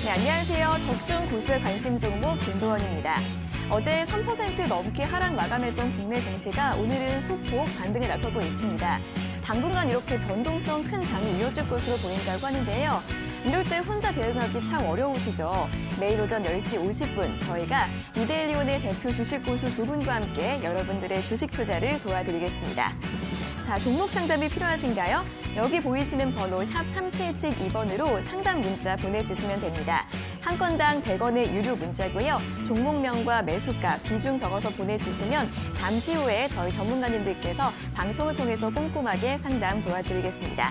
네, 안녕하세요. 적중 고수의 관심 종목 김도원입니다. 어제 3% 넘게 하락 마감했던 국내 증시가 오늘은 소폭 반등에 나서고 있습니다. 당분간 이렇게 변동성 큰 장이 이어질 것으로 보인다고 하는데요. 이럴 때 혼자 대응하기 참 어려우시죠. 매일 오전 10시 50분 저희가 이데일리온의 대표 주식 고수 두 분과 함께 여러분들의 주식 투자를 도와드리겠습니다. 자, 종목 상담이 필요하신가요? 여기 보이시는 번호 샵 3772번으로 상담 문자 보내주시면 됩니다. 한 건당 100원의 유료 문자고요. 종목명과 매수가, 비중 적어서 보내주시면 잠시 후에 저희 전문가님들께서 방송을 통해서 꼼꼼하게 상담 도와드리겠습니다.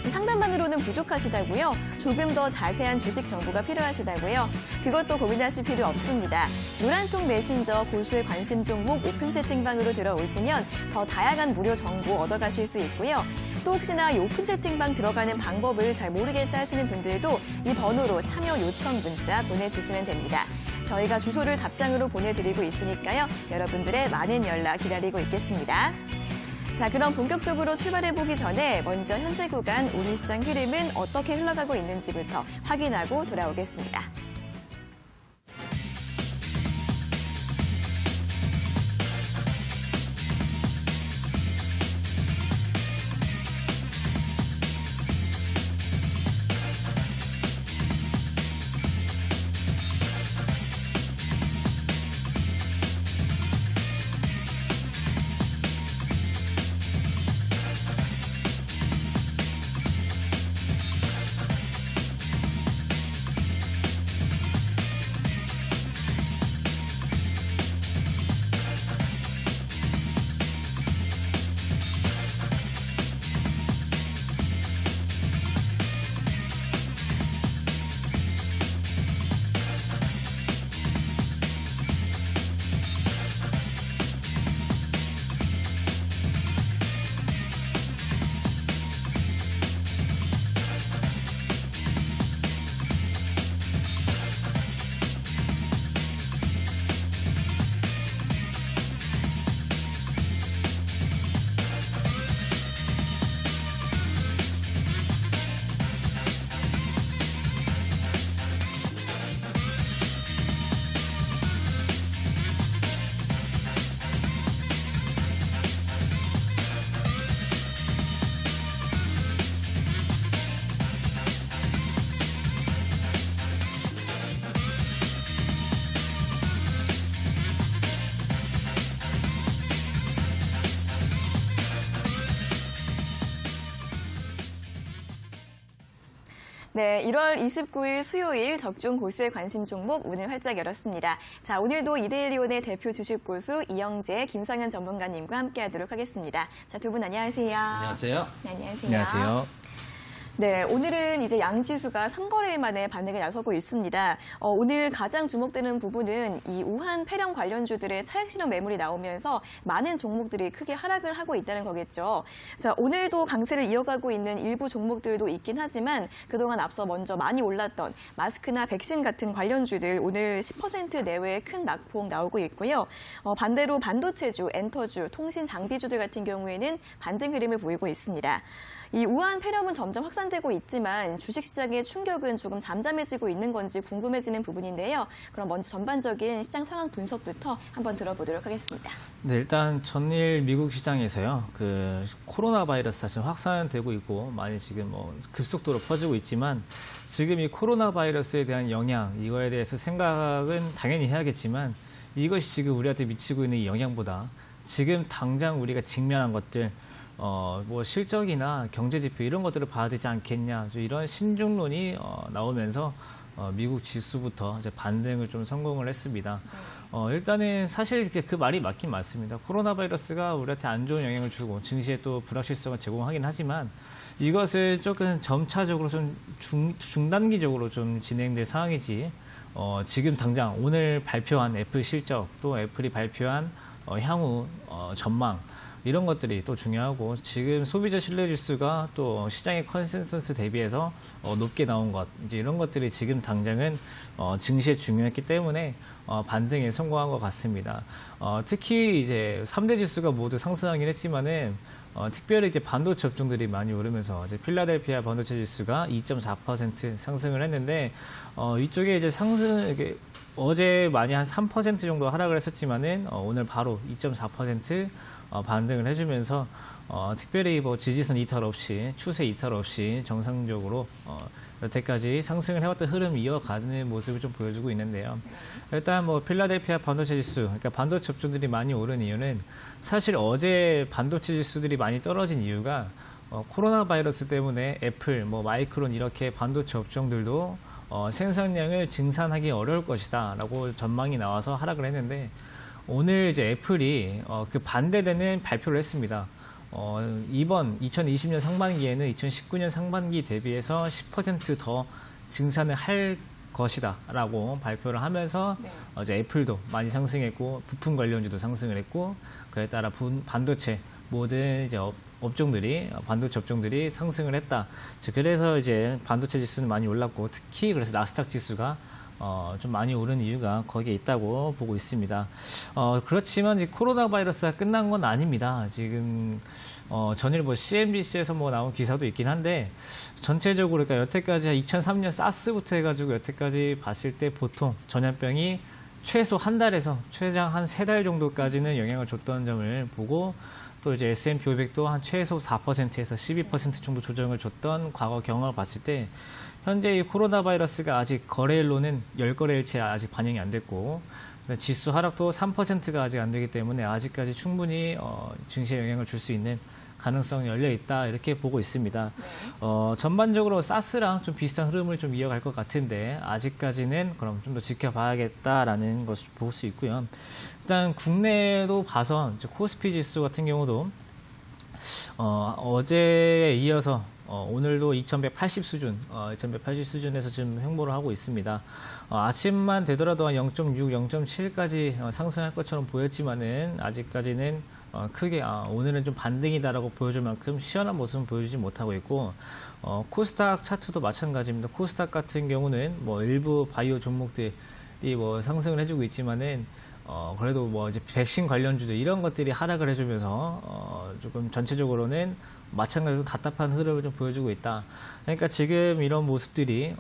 상담만으로는 부족하시다고요? 조금 더 자세한 주식 정보가 필요하시다고요? 그것도 고민하실 필요 없습니다. 노란통 메신저 고수의 관심 종목 오픈 채팅방으로 들어오시면 더 다양한 무료 정보 얻어가실 수 있고요. 또 혹시나 이 오픈 채팅방 들어가는 방법을 잘 모르겠다 하시는 분들도 이 번호로 참여 요청 문자 보내주시면 됩니다. 저희가 주소를 답장으로 보내드리고 있으니까요. 여러분들의 많은 연락 기다리고 있겠습니다. 자, 그럼 본격적으로 출발해보기 전에 먼저 현재 구간 우리 시장 흐름은 어떻게 흘러가고 있는지부터 확인하고 돌아오겠습니다. 네, 1월 29일 수요일 적중 고수의 관심 종목 문을 활짝 열었습니다. 자, 오늘도 이데일리온의 대표 주식 고수 이영재, 김상현 전문가님과 함께하도록 하겠습니다. 자, 두 분 안녕하세요. 안녕하세요. 네, 안녕하세요. 안녕하세요. 네, 오늘은 이제 양지수가 3거래일 만에 반등에 나서고 있습니다. 오늘 가장 주목되는 부분은 이 우한 폐렴 관련주들의 차익 실현 매물이 나오면서 많은 종목들이 크게 하락을 하고 있다는 거겠죠. 자, 오늘도 강세를 이어가고 있는 일부 종목들도 있긴 하지만 그동안 앞서 먼저 많이 올랐던 마스크나 백신 같은 관련주들 오늘 10% 내외의 큰 낙폭 나오고 있고요. 반대로 반도체주, 엔터주, 통신 장비주들 같은 경우에는 반등 흐름을 보이고 있습니다. 이 우한 폐렴은 점점 확산되고 있지만 주식시장의 충격은 조금 잠잠해지고 있는 건지 궁금해지는 부분인데요. 그럼 먼저 전반적인 시장 상황 분석부터 한번 들어보도록 하겠습니다. 네, 일단 전일 미국 시장에서요. 코로나 바이러스 사실 확산되고 있고 많이 지금 급속도로 퍼지고 있지만 지금 이 코로나 바이러스에 대한 영향 이거에 대해서 생각은 당연히 해야겠지만 이것이 지금 우리한테 미치고 있는 이 영향보다 지금 당장 우리가 직면한 것들 실적이나 경제지표 이런 것들을 봐야 되지 않겠냐 이런 신중론이 나오면서 미국 지수부터 이제 반등을 좀 성공을 했습니다. 일단은 사실 그 말이 맞긴 맞습니다. 코로나 바이러스가 우리한테 안 좋은 영향을 주고 증시에 또 불확실성을 제공하긴 하지만 이것을 조금 점차적으로 좀 중단기적으로 좀 진행될 상황이지 지금 당장 오늘 발표한 애플 실적 또 애플이 발표한 향후 전망 이런 것들이 또 중요하고 지금 소비자 신뢰지수가 또 시장의 컨센서스 대비해서 높게 나온 것 이제 이런 것들이 지금 당장은 증시에 중요했기 때문에 반등에 성공한 것 같습니다. 특히 이제 3대 지수가 모두 상승하긴 했지만은 특별히 이제 반도체 업종들이 많이 오르면서 이제 필라델피아 반도체 지수가 2.4% 상승을 했는데 이쪽에 이제 이게 어제 많이 한 3% 정도 하락을 했었지만은 오늘 바로 2.4% 반등을 해주면서 특별히 뭐 지지선 이탈 없이 추세 이탈 없이 정상적으로 여태까지 상승을 해왔던 흐름 이어가는 모습을 좀 보여주고 있는데요. 일단 뭐 필라델피아 반도체 지수, 그러니까 반도체 업종들이 많이 오른 이유는 사실 어제 반도체 지수들이 많이 떨어진 이유가 코로나 바이러스 때문에 애플, 뭐 마이크론 이렇게 반도체 업종들도 생산량을 증산하기 어려울 것이다라고 전망이 나와서 하락을 했는데 오늘 이제 애플이 그 반대되는 발표를 했습니다. 이번 2020년 상반기에는 2019년 상반기 대비해서 10% 더 증산을 할 것이다 라고 발표를 하면서 네. 이제 애플도 많이 상승했고 부품 관련주도 상승을 했고 그에 따라 반도체 모든 이제 반도체 업종들이 상승을 했다. 그래서 이제 반도체 지수는 많이 올랐고 특히 그래서 나스닥 지수가 좀 많이 오른 이유가 거기에 있다고 보고 있습니다. 그렇지만 이 코로나 바이러스가 끝난 건 아닙니다. 지금 전일 뭐 CNBC에서 뭐 나온 기사도 있긴 한데 전체적으로 그러니까 여태까지 2003년 사스부터 해가지고 여태까지 봤을 때 보통 전염병이 최소 한 달에서 최장 한 3달 정도까지는 영향을 줬던 점을 보고 또 이제 S&P 500도 한 최소 4%에서 12% 정도 조정을 줬던 과거 경험을 봤을 때 현재 이 코로나 바이러스가 아직 거래일로는 10거래일치 아직 반영이 안 됐고 지수 하락도 3%가 아직 안 되기 때문에 아직까지 충분히 증시에 영향을 줄 수 있는 가능성이 열려 있다 이렇게 보고 있습니다. 전반적으로 사스랑 좀 비슷한 흐름을 좀 이어갈 것 같은데 아직까지는 그럼 좀 더 지켜봐야겠다라는 것을 볼 수 있고요. 일단 국내도 봐서 이제 코스피 지수 같은 경우도 어제에 이어서 오늘도 2180 수준, 2180 수준에서 지금 횡보를 하고 있습니다. 아침만 되더라도 한 0.6, 0.7까지 상승할 것처럼 보였지만은 아직까지는 크게 오늘은 좀 반등이다라고 보여줄 만큼 시원한 모습은 보여주지 못하고 있고 코스닥 차트도 마찬가지입니다. 코스닥 같은 경우는 뭐 일부 바이오 종목들이 뭐 상승을 해주고 있지만은 그래도 뭐 이제 백신 관련주들 이런 것들이 하락을 해주면서 조금 전체적으로는 마찬가지로 답답한 흐름을 좀 보여주고 있다. 그러니까 지금 이런 모습들이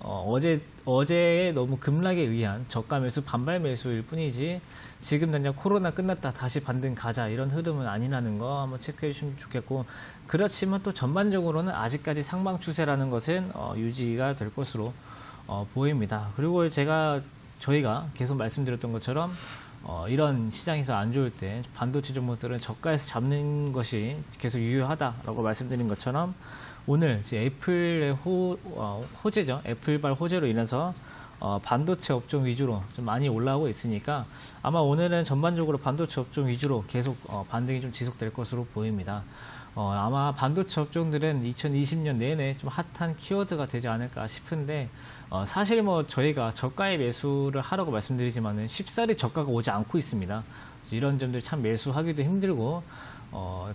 어제의 너무 급락에 의한 저가 매수 반발 매수일 뿐이지 지금 당장 코로나 끝났다 다시 반등 가자 이런 흐름은 아니라는 거 한번 체크해 주시면 좋겠고 그렇지만 또 전반적으로는 아직까지 상방 추세라는 것은 유지가 될 것으로 보입니다. 그리고 저희가 계속 말씀드렸던 것처럼 이런 시장에서 안 좋을 때 반도체 종목들은 저가에서 잡는 것이 계속 유효하다라고 말씀드린 것처럼 오늘 이제 애플의 호재죠. 애플발 호재로 인해서 반도체 업종 위주로 좀 많이 올라오고 있으니까 아마 오늘은 전반적으로 반도체 업종 위주로 계속 반등이 좀 지속될 것으로 보입니다. 아마 반도체 업종들은 2020년 내내 좀 핫한 키워드가 되지 않을까 싶은데 사실 뭐 저희가 저가의 매수를 하라고 말씀드리지만은 쉽사리 저가가 오지 않고 있습니다. 이런 점들 참 매수하기도 힘들고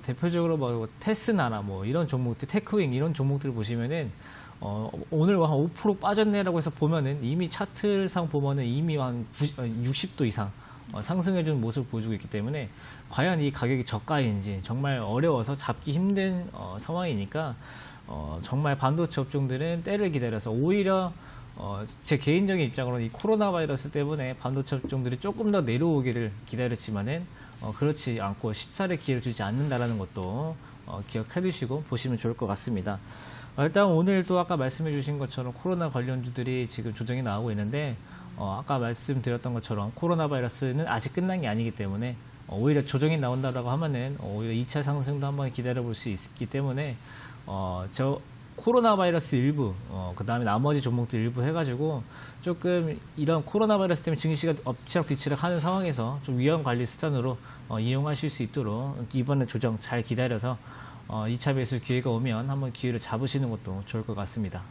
대표적으로 뭐 테스나나 뭐 이런 종목들, 테크윙 이런 종목들을 보시면은 오늘 한 5% 빠졌네라고 해서 보면은 이미 차트상 보면은 이미 한 60도 이상 상승해주는 모습을 보여주고 있기 때문에 과연 이 가격이 저가인지 정말 어려워서 잡기 힘든 상황이니까 정말 반도체 업종들은 때를 기다려서 오히려 제 개인적인 입장으로는 이 코로나 바이러스 때문에 반도체 업종들이 조금 더 내려오기를 기다렸지만은 그렇지 않고 쉽사리 기회를 주지 않는다라는 것도 기억해 두시고 보시면 좋을 것 같습니다. 일단 오늘도 아까 말씀해 주신 것처럼 코로나 관련주들이 지금 조정이 나오고 있는데 아까 말씀드렸던 것처럼 코로나 바이러스는 아직 끝난 게 아니기 때문에 오히려 조정이 나온다라고 하면은 오히려 2차 상승도 한번 기다려 볼 수 있기 때문에 코로나 바이러스 일부, 그 다음에 나머지 종목들 일부 해가지고 조금 이런 코로나 바이러스 때문에 증시가 엎치락뒤치락 하는 상황에서 좀 위험 관리 수단으로 이용하실 수 있도록 이번에 조정 잘 기다려서 2차 매수 기회가 오면 한번 기회를 잡으시는 것도 좋을 것 같습니다.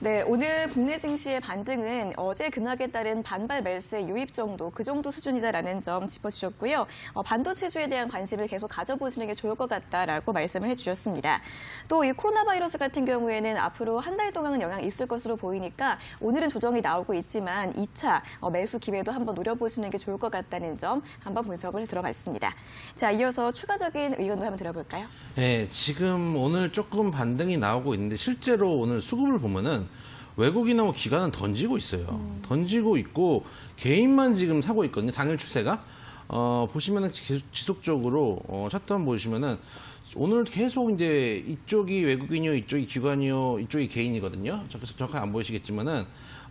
네, 오늘 국내 증시의 반등은 어제 급락에 따른 반발 매수의 유입 정도, 그 정도 수준이다라는 점 짚어주셨고요. 반도체주에 대한 관심을 계속 가져보시는 게 좋을 것 같다라고 말씀을 해주셨습니다. 또 이 코로나 바이러스 같은 경우에는 앞으로 한 달 동안은 영향이 있을 것으로 보이니까 오늘은 조정이 나오고 있지만 2차 매수 기회도 한번 노려보시는 게 좋을 것 같다는 점 한번 분석을 들어봤습니다. 자, 이어서 추가적인 의견도 한번 들어볼까요? 네, 지금 오늘 조금 반등이 나오고 있는데 실제로 오늘 수급을 보면은 외국인하고 기관은 던지고 있어요. 던지고 있고 개인만 지금 사고 있거든요. 당일 추세가. 보시면은 지속적으로 차트 한번 보시면은 오늘 계속 이제 이쪽이 외국인이요, 이쪽이 기관이요, 이쪽이 개인이거든요. 정확하게 안 보이시겠지만은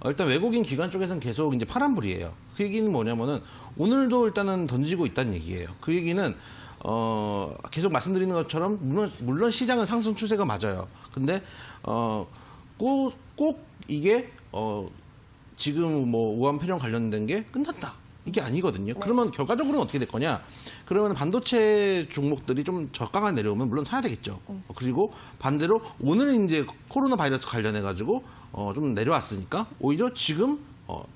일단 외국인 기관 쪽에서는 계속 이제 파란불이에요. 그 얘기는 뭐냐면은 오늘도 일단은 던지고 있다는 얘기예요. 그 얘기는 계속 말씀드리는 것처럼 물론 시장은 상승 추세가 맞아요. 근데 꼭 이게 지금 뭐 우한 폐렴 관련된 게 끝났다. 이게 아니거든요. 그러면 결과적으로는 어떻게 될 거냐? 그러면 반도체 종목들이 좀 저가가 내려오면 물론 사야 되겠죠. 그리고 반대로 오늘은 이제 코로나 바이러스 관련해 가지고 좀 내려왔으니까 오히려 지금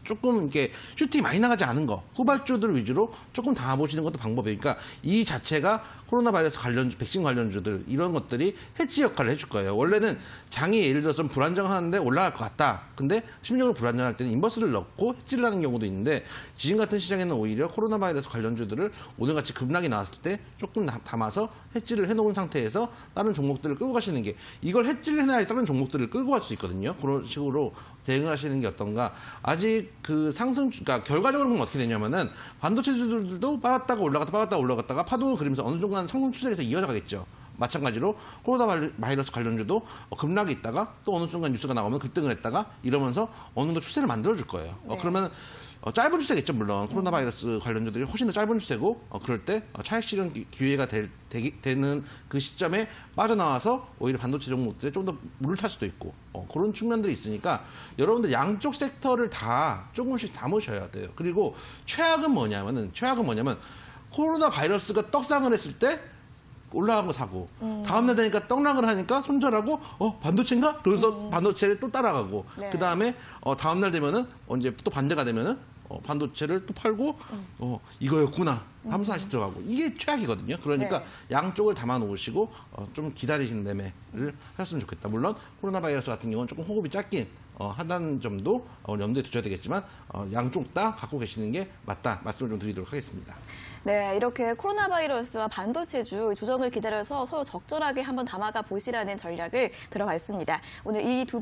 조금 이렇게 슈팅이 많이 나가지 않은 거 후발주들 위주로 조금 담아보시는 것도 방법이에요. 그러니까 이 자체가 코로나 바이러스 관련주, 백신 관련주들 이런 것들이 해지 역할을 해줄 거예요. 원래는 장이 예를 들어서 좀 불안정하는데 올라갈 것 같다. 근데 심리적으로 불안정할 때는 인버스를 넣고 해지를 하는 경우도 있는데 지금 같은 시장에는 오히려 코로나 바이러스 관련주들을 오늘같이 급락이 나왔을 때 조금 담아서 해지를 해놓은 상태에서 다른 종목들을 끌고 가시는 게 이걸 해지를 해놔야 다른 종목들을 끌고 갈 수 있거든요. 그런 식으로 대응을 하시는 게 어떤가. 아직 그 상승, 그러니까 결과적으로 보면 어떻게 되냐면은 반도체주들도 빠졌다가 올라갔다가 파동을 그리면서 어느 순간 상승 추세에서 이어져 가겠죠. 마찬가지로 코로나 바이러스 관련주도 급락이 있다가 또 어느 순간 뉴스가 나오면 급등을 했다가 이러면서 어느 정도 추세를 만들어줄 거예요. 그러면 짧은 추세겠죠, 물론. 코로나 바이러스 관련주들이 훨씬 더 짧은 추세고, 그럴 때 차익 실현 기회가 되는 그 시점에 빠져나와서 오히려 반도체 종목들에 좀 더 물을 탈 수도 있고, 그런 측면들이 있으니까 여러분들 양쪽 섹터를 다 조금씩 담으셔야 돼요. 그리고 최악은 뭐냐면 코로나 바이러스가 떡상을 했을 때 올라간 거 사고 다음날 되니까 떡락을 하니까 손절하고 반도체인가? 그래서 반도체를 또 따라가고 네. 그 다음에 다음날 되면은 이제 또 반대가 되면은 반도체를 또 팔고 이거였구나 하면서 다시 들어가고 이게 최악이거든요. 그러니까 네. 양쪽을 담아 놓으시고 좀 기다리시는 매매를 하셨으면 좋겠다. 물론 코로나 바이러스 같은 경우는 조금 호흡이 짧긴 하다는 점도 염두에 두셔야 되겠지만 양쪽 다 갖고 계시는 게 맞다 말씀을 좀 드리도록 하겠습니다. 네, 이렇게 코로나 바이러스와 반도체주 조정을 기다려서 서로 적절하게 한번 담아가 보시라는 전략을 들어봤습니다. 오늘 이 두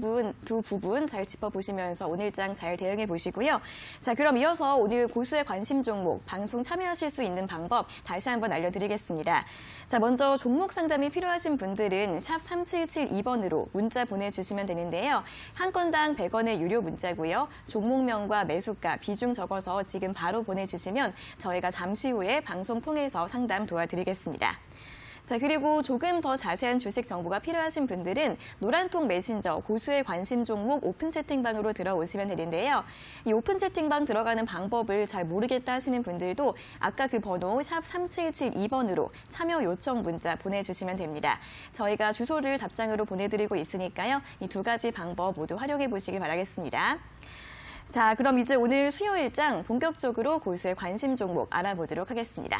부분 잘 짚어보시면서 오늘장 잘 대응해 보시고요. 자, 그럼 이어서 오늘 고수의 관심 종목 방송 참여하실 수 있는 방법 다시 한번 알려드리겠습니다. 자, 먼저 종목 상담이 필요하신 분들은 샵 3772번으로 문자 보내주시면 되는데요. 한 건당 100원의 유료 문자고요. 종목명과 매수가, 비중 적어서 지금 바로 보내주시면 저희가 잠시 후에 방송 통해서 상담 도와드리겠습니다. 자, 그리고 조금 더 자세한 주식 정보가 필요하신 분들은 노란통 메신저 고수의 관심 종목 오픈 채팅방으로 들어오시면 되는데요. 이 오픈 채팅방 들어가는 방법을 잘 모르겠다 하시는 분들도 아까 그 번호 샵 3772번으로 참여 요청 문자 보내주시면 됩니다. 저희가 주소를 답장으로 보내드리고 있으니까요. 이 두 가지 방법 모두 활용해 보시길 바라겠습니다. 자, 그럼 이제 오늘 수요일장 본격적으로 고수의 관심 종목 알아보도록 하겠습니다.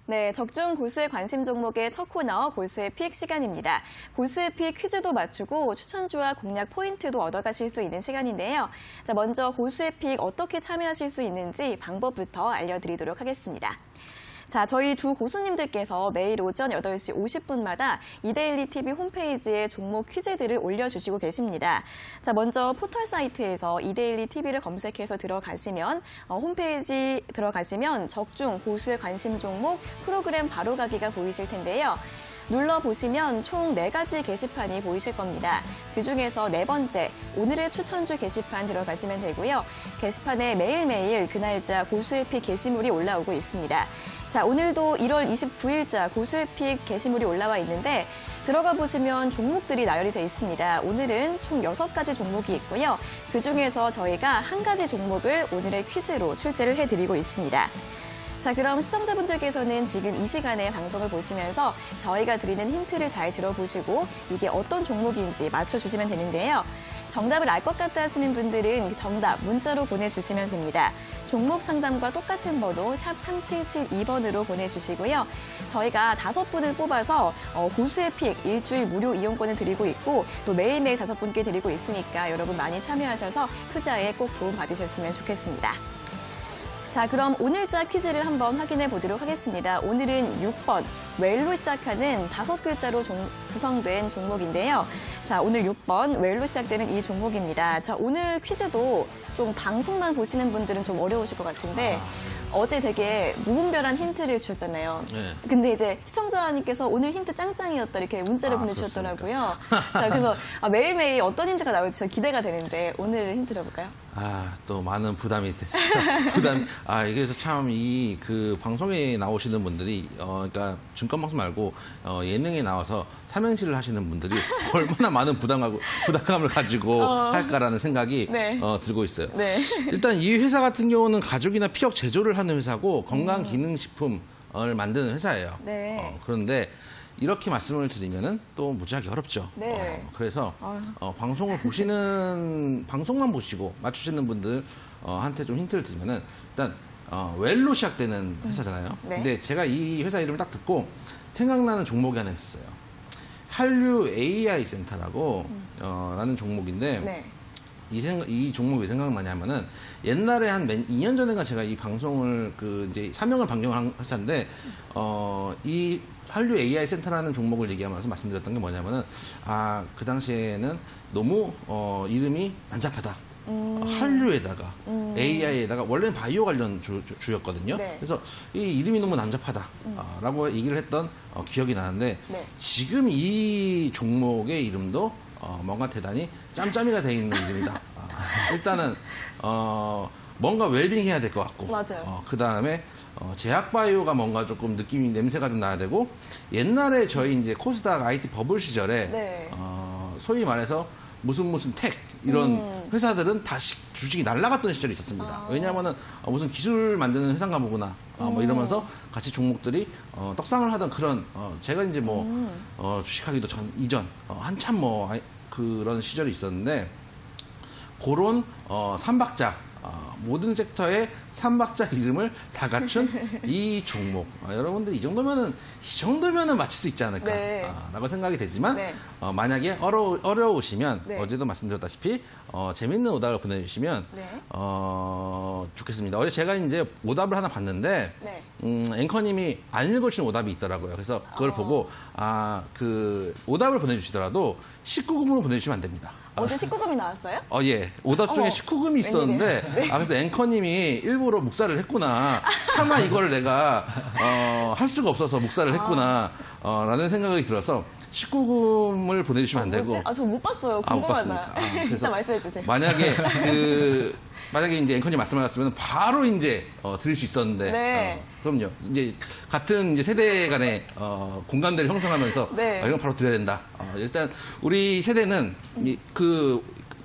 네, 적중 고수의 관심 종목의 첫 코너 고수의 픽 시간입니다. 고수의 픽 퀴즈도 맞추고 추천주와 공략 포인트도 얻어가실 수 있는 시간인데요. 자, 먼저 고수의 픽 어떻게 참여하실 수 있는지 방법부터 알려드리도록 하겠습니다. 자, 저희 두 고수님들께서 매일 오전 8시 50분마다 이데일리 TV 홈페이지에 종목 퀴즈들을 올려주시고 계십니다. 자, 먼저 포털 사이트에서 이데일리 TV를 검색해서 들어가시면 홈페이지 들어가시면 적중 고수의 관심 종목 프로그램 바로가기가 보이실 텐데요. 눌러보시면 총 4가지 게시판이 보이실 겁니다. 그중에서 4번째, 오늘의 추천주 게시판 들어가시면 되고요. 게시판에 매일매일 그 날짜 고수의 픽 게시물이 올라오고 있습니다. 자, 오늘도 1월 29일자 고수의 픽 게시물이 올라와 있는데 들어가 보시면 종목들이 나열이 되어 있습니다. 오늘은 총 6가지 종목이 있고요. 그중에서 저희가 한 가지 종목을 오늘의 퀴즈로 출제를 해드리고 있습니다. 자, 그럼 시청자분들께서는 지금 이 시간에 방송을 보시면서 저희가 드리는 힌트를 잘 들어보시고 이게 어떤 종목인지 맞춰주시면 되는데요. 정답을 알 것 같다 하시는 분들은 정답 문자로 보내주시면 됩니다. 종목 상담과 똑같은 번호 샵 3772번으로 보내주시고요. 저희가 5분을 뽑아서 고수의 픽 일주일 무료 이용권을 드리고 있고 또 매일매일 5분께 드리고 있으니까 여러분 많이 참여하셔서 투자에 꼭 도움 받으셨으면 좋겠습니다. 자, 그럼 오늘자 퀴즈를 한번 확인해 보도록 하겠습니다. 오늘은 6번, 웰로 시작하는 5글자로 구성된 종목인데요. 자, 오늘 6번, 웰로 시작되는 이 종목입니다. 자, 오늘 퀴즈도 좀 방송만 보시는 분들은 좀 어려우실 것 같은데 어제 되게 무분별한 힌트를 주잖아요. 네. 근데 이제 시청자님께서 오늘 힌트 짱짱이었다 이렇게 문자를 보내주셨더라고요. 자, 그래서 매일매일 어떤 힌트가 나올지 기대가 되는데 오늘 힌트 들어볼까요? 또 많은 부담이 됐어요. 이게 참 그 방송에 나오시는 분들이, 그러니까 증권방송 말고, 예능에 나와서 삼행시를 하시는 분들이 얼마나 많은 부담감을 가지고 할까라는 생각이 네. 들고 있어요. 네. 일단 이 회사 같은 경우는 가죽이나 피혁 제조를 하는 회사고 건강기능식품을 만드는 회사예요. 네. 그런데 이렇게 말씀을 드리면은 또 무지하게 어렵죠. 네. 그래서 방송만 보시고 맞추시는 분들 한테 좀 힌트를 드리면은 일단 웰로 시작되는 회사잖아요. 네. 근데 제가 이 회사 이름을 딱 듣고 생각나는 종목이 하나 있었어요. 한류 AI 센터라고 라는 종목인데 네. 이 종목이 왜 생각나냐면은 옛날에 한 2년 전인가 제가 이 방송을 이제 사명을 변경한 회사인데 이 한류 AI 센터라는 종목을 얘기하면서 말씀드렸던 게 뭐냐면은 그 당시에는 너무 이름이 난잡하다. 한류에다가 AI에다가 원래는 바이오 관련 주였거든요. 네. 그래서 이 이름이 너무 난잡하다라고 얘기를 했던 기억이 나는데 네. 지금 이 종목의 이름도 뭔가 대단히 짬짬이가 돼 있는 이름이다. 일단은 뭔가 웰빙 해야 될 것 같고, 맞아요. 그 다음에 제약바이오가 뭔가 조금 냄새가 좀 나야 되고, 옛날에 저희 이제 코스닥 IT 버블 시절에 네. 소위 말해서 무슨 텍 이런 회사들은 다 주식이 날아갔던 시절이 있었습니다. 왜냐하면은 무슨 기술 만드는 회사인가 보구나 뭐 이러면서 같이 종목들이 떡상을 하던 그런 제가 이제 주식하기도 이전 한참 그런 시절이 있었는데 그런 삼박자 모든 섹터의 삼박자 이름을 다 갖춘 이 종목. 여러분들 이 정도면은 맞힐 수 있지 않을까 네. 라고 생각이 되지만 네. 만약에 어려우시면 네. 어제도 말씀드렸다시피 재밌는 오답을 보내주시면 네. 좋겠습니다. 어제 제가 이제 오답을 하나 봤는데 네. 앵커님이 안 읽어주신 오답이 있더라고요. 그래서 그걸 보고 그 오답을 보내주시더라도 19금으로 보내주시면 안 됩니다. 어제 19금이 나왔어요? 예. 오답 중에 어머, 19금이 있었는데, 네. 그래서 앵커님이 일부러 묵살을 했구나. 차마 이걸 내가, 할 수가 없어서 묵살을 했구나. 라는 생각이 들어서 19금을 보내주시면 안 되고. 저 못 봤어요. 못 궁금하다. 봤습니까? 그래서 일단 말씀해 주세요. 만약에 이제 앵커님 말씀하셨으면 바로 이제 드릴 수 있었는데. 네. 그럼요. 이제 같은 이제 세대 간의 공감대를 형성하면서 네. 이건 바로 드려야 된다. 일단 우리 세대는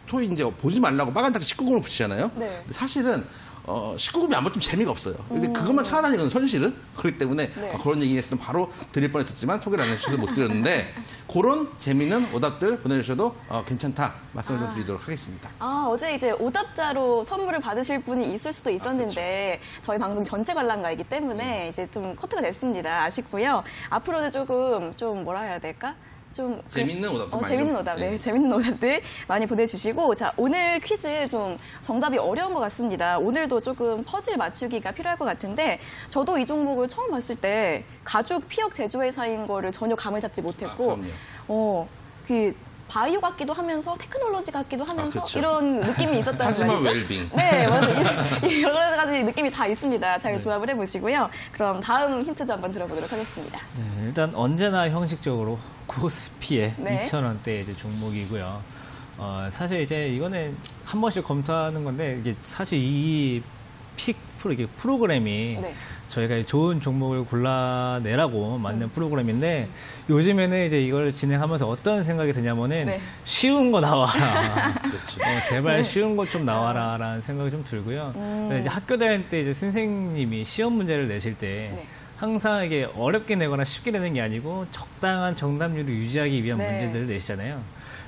소위 이제 보지 말라고 빨간딱 19금을 붙이잖아요. 네. 사실은 19금이 안 붙으면 재미가 없어요. 근데 그것만 찾아다니는 건 현실은 그렇기 때문에 네. 그런 얘기 했으면 바로 드릴 뻔했었지만 소개를 안 해주셔서 못 드렸는데 그런 재미있는 오답들 보내주셔도 괜찮다 말씀을 좀 드리도록 하겠습니다. 어제 이제 오답자로 선물을 받으실 분이 있을 수도 있었는데 저희 방송 전체 관람가이기 때문에 이제 좀 커트가 됐습니다. 아쉽고요. 앞으로는 조금 좀 뭐라 해야 될까? 좀 재밌는 오답들 많이 재밌는 좀, 오답, 네. 네, 재밌는 오답들 많이 보내주시고 자 오늘 퀴즈 좀 정답이 어려운 것 같습니다. 오늘도 조금 퍼즐 맞추기가 필요할 것 같은데 저도 이 종목을 처음 봤을 때 가죽 피혁 제조 회사인 거를 전혀 감을 잡지 못했고 그럼요. 바이오 같기도 하면서 테크놀로지 같기도 하면서 그렇죠. 이런 느낌이 있었다는 하지만 말이죠. 웰빙. 네, 맞아요. 여러 가지 느낌이 다 있습니다. 잘 조합을 해보시고요. 그럼 다음 힌트도 한번 들어보도록 하겠습니다. 네, 일단 언제나 형식적으로 코스피에 네. 2,000원대 이제 종목이고요. 사실 이제 이거는 한 번씩 검토하는 건데 이게 사실 이 이게 프로그램이 네. 저희가 좋은 종목을 골라내라고 만든 프로그램인데 요즘에는 이제 이걸 진행하면서 어떤 생각이 드냐면은 네. 쉬운 거 나와라. 그렇죠. 제발 쉬운 것 좀 나와라라는 생각이 좀 들고요. 근데 이제 학교 다닐 때 이제 선생님이 시험 문제를 내실 때 네. 항상 이게 어렵게 내거나 쉽게 내는 게 아니고 적당한 정답률을 유지하기 위한 네. 문제들을 내시잖아요.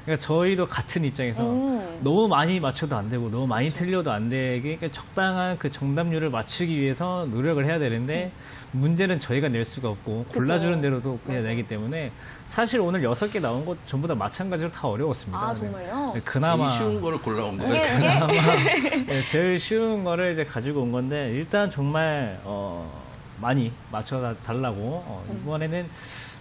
그러니까 저희도 같은 입장에서 너무 많이 맞춰도 안 되고 너무 많이 틀려도 안 되게 그러니까 적당한 그 정답률을 맞추기 위해서 노력을 해야 되는데 문제는 저희가 낼 수가 없고 골라주는 대로도 그냥 맞아. 내기 때문에 사실 오늘 6개 나온 것 전부 다 마찬가지로 다 어려웠습니다. 아, 정말요? 네, 그나마 제일 쉬운 거를 골라온 거예요. 이게 네, 제일 쉬운 거를 이제 가지고 온 건데 일단 정말 많이 맞춰 달라고 이번에는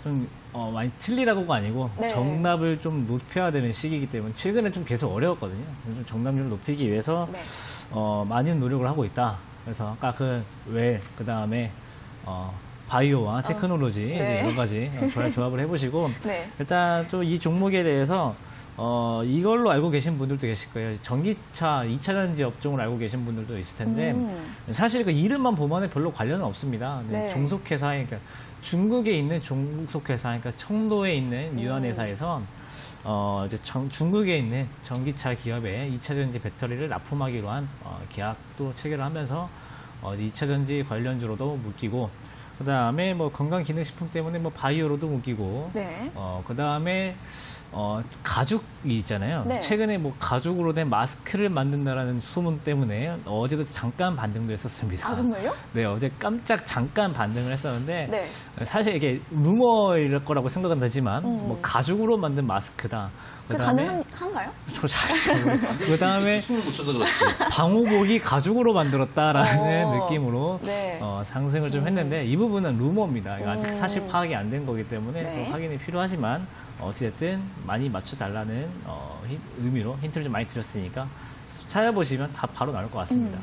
좀 많이 틀리라고가 아니고 네. 정답을 좀 높여야 되는 시기이기 때문에 최근에 좀 계속 어려웠거든요. 좀 정답률을 높이기 위해서 네. 많은 노력을 하고 있다. 그래서 아까 그 다음에 바이오와 테크놀로지 네. 이제 여러 가지 조합을 해보시고 네. 일단 좀 이 종목에 대해서 이걸로 알고 계신 분들도 계실 거예요. 전기차, 2차 전지 업종을 알고 계신 분들도 있을 텐데 사실 그 이름만 보면 별로 관련은 없습니다. 네. 종속회사에 그러니까 중국에 있는 종속회사, 그러니까 청도에 있는 유한회사에서 이제 중국에 있는 전기차 기업에 2차 전지 배터리를 납품하기로 한 계약도 체결을 하면서 2차 전지 관련주로도 묶이고 그 다음에 뭐 건강기능식품 때문에 뭐 바이오로도 묶이고 네. 그 다음에 가죽이 있잖아요. 네. 최근에 뭐 가죽으로 된 마스크를 만든다라는 소문 때문에 어제도 잠깐 반등도 했었습니다. 아, 정말요? 네, 어제 깜짝 잠깐 반등을 했었는데 네. 사실 이게 루머일 거라고 생각은 되지만 뭐 가죽으로 만든 마스크다. 그 가능한가요? 저 사실 그 다음에 숨을 못 쉬어서 그렇지. 방호복이 가죽으로 만들었다라는 느낌으로 네. 상승을 좀 했는데 이 부분은 루머입니다. 이거 아직 사실 파악이 안 된 거기 때문에 네. 또 확인이 필요하지만 어찌됐든 많이 맞춰달라는 의미로 힌트를 좀 많이 드렸으니까 찾아보시면 다 바로 나올 것 같습니다.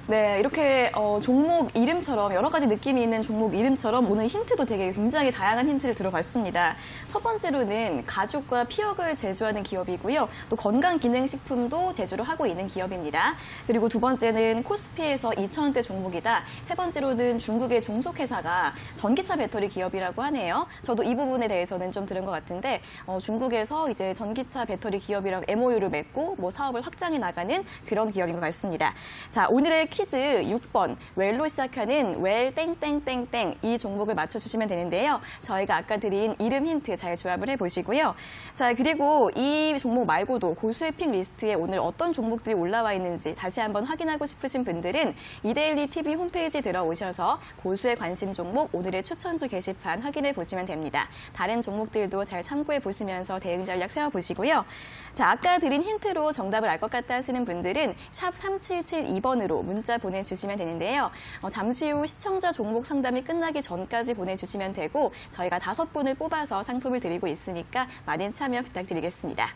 네, 이렇게 종목 이름처럼 여러 가지 느낌이 있는 종목 이름처럼 오늘 힌트도 되게 굉장히 다양한 힌트를 들어봤습니다. 첫 번째로는 가죽과 피혁을 제조하는 기업이고요. 또 건강기능식품도 제조를 하고 있는 기업입니다. 그리고 두 번째는 코스피에서 2,000원대 종목이다. 세 번째로는 중국의 종속회사가 전기차 배터리 기업이라고 하네요. 저도 이 부분에 대해서는 좀 들은 것 같은데 중국에서 이제 전기차 배터리 기업이랑 MOU를 맺고 뭐 사업을 확장해 나가는 그런 기업인 것 같습니다. 자, 오늘의 퀴즈 6번 웰로 시작하는 웰 땡땡땡땡 이 종목을 맞춰주시면 되는데요. 저희가 아까 드린 이름 힌트 잘 조합을 해보시고요. 자, 그리고 이 종목 말고도 고수의 픽 리스트에 오늘 어떤 종목들이 올라와 있는지 다시 한번 확인하고 싶으신 분들은 이데일리 TV 홈페이지 들어오셔서 고수의 관심 종목 오늘의 추천주 게시판 확인해 보시면 됩니다. 다른 종목들도 잘 참고해 보시면서 대응 전략 세워보시고요. 자, 아까 드린 힌트로 정답을 알 것 같다 하시는 분들은 샵 3772번으로 문자 보내주시면 되는데요. 잠시 후 시청자 종목 상담이 끝나기 전까지 보내주시면 되고 저희가 5분을 뽑아서 상품을 드리고 있으니까 많은 참여 부탁드리겠습니다.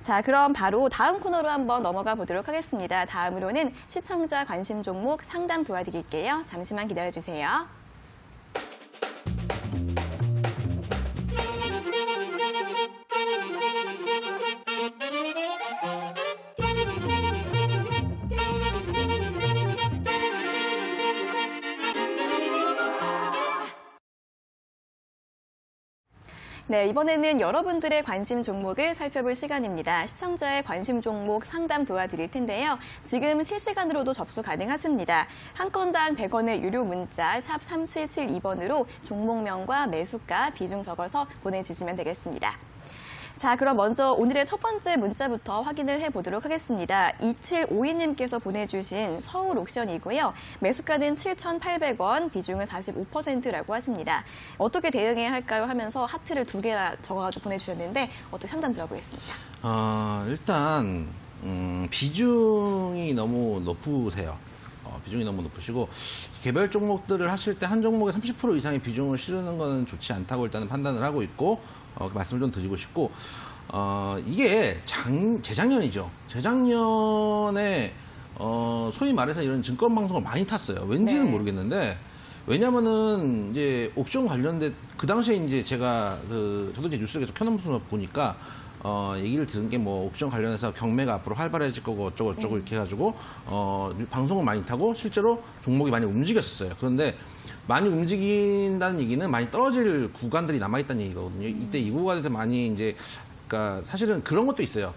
자, 그럼 바로 다음 코너로 한번 넘어가 보도록 하겠습니다. 다음으로는 시청자 관심 종목 상담 도와드릴게요. 잠시만 기다려주세요. 네, 이번에는 여러분들의 관심 종목을 살펴볼 시간입니다. 시청자의 관심 종목 상담 도와드릴 텐데요. 지금 실시간으로도 접수 가능하십니다. 한 건당 100원의 유료 문자 샵 3772번으로 종목명과 매수가, 비중 적어서 보내주시면 되겠습니다. 자, 그럼 먼저 오늘의 첫 번째 문자부터 확인을 해보도록 하겠습니다. 2752님께서 보내주신 서울 옥션이고요. 매수가는 7,800원, 비중은 45%라고 하십니다. 어떻게 대응해야 할까요? 하면서 하트를 2개나 적어가지고 보내주셨는데 어떻게 상담 들어보겠습니다. 일단 비중이 너무 높으세요. 비중이 너무 높으시고 개별 종목들을 하실 때 한 종목에 30% 이상의 비중을 실으는 것은 좋지 않다고 일단은 판단을 하고 있고 그 말씀을 좀 드리고 싶고 이게 재작년이죠. 재작년에 소위 말해서 이런 증권 방송을 많이 탔어요. 왠지는 네. 모르겠는데 왜냐면은 이제 옵션 관련된 그 당시에 이제 제가 저도 이제 뉴스를 계속 켜놓으면서 보니까 얘기를 들은 게 뭐 옵션 관련해서 경매가 앞으로 활발해질 거고 어쩌고 이렇게 해가지고 방송을 많이 타고 실제로 종목이 많이 움직였었어요. 그런데 많이 움직인다는 얘기는 많이 떨어질 구간들이 남아있다는 얘기거든요. 이때 이 구간에서 많이 이제 그러니까 사실은 그런 것도 있어요.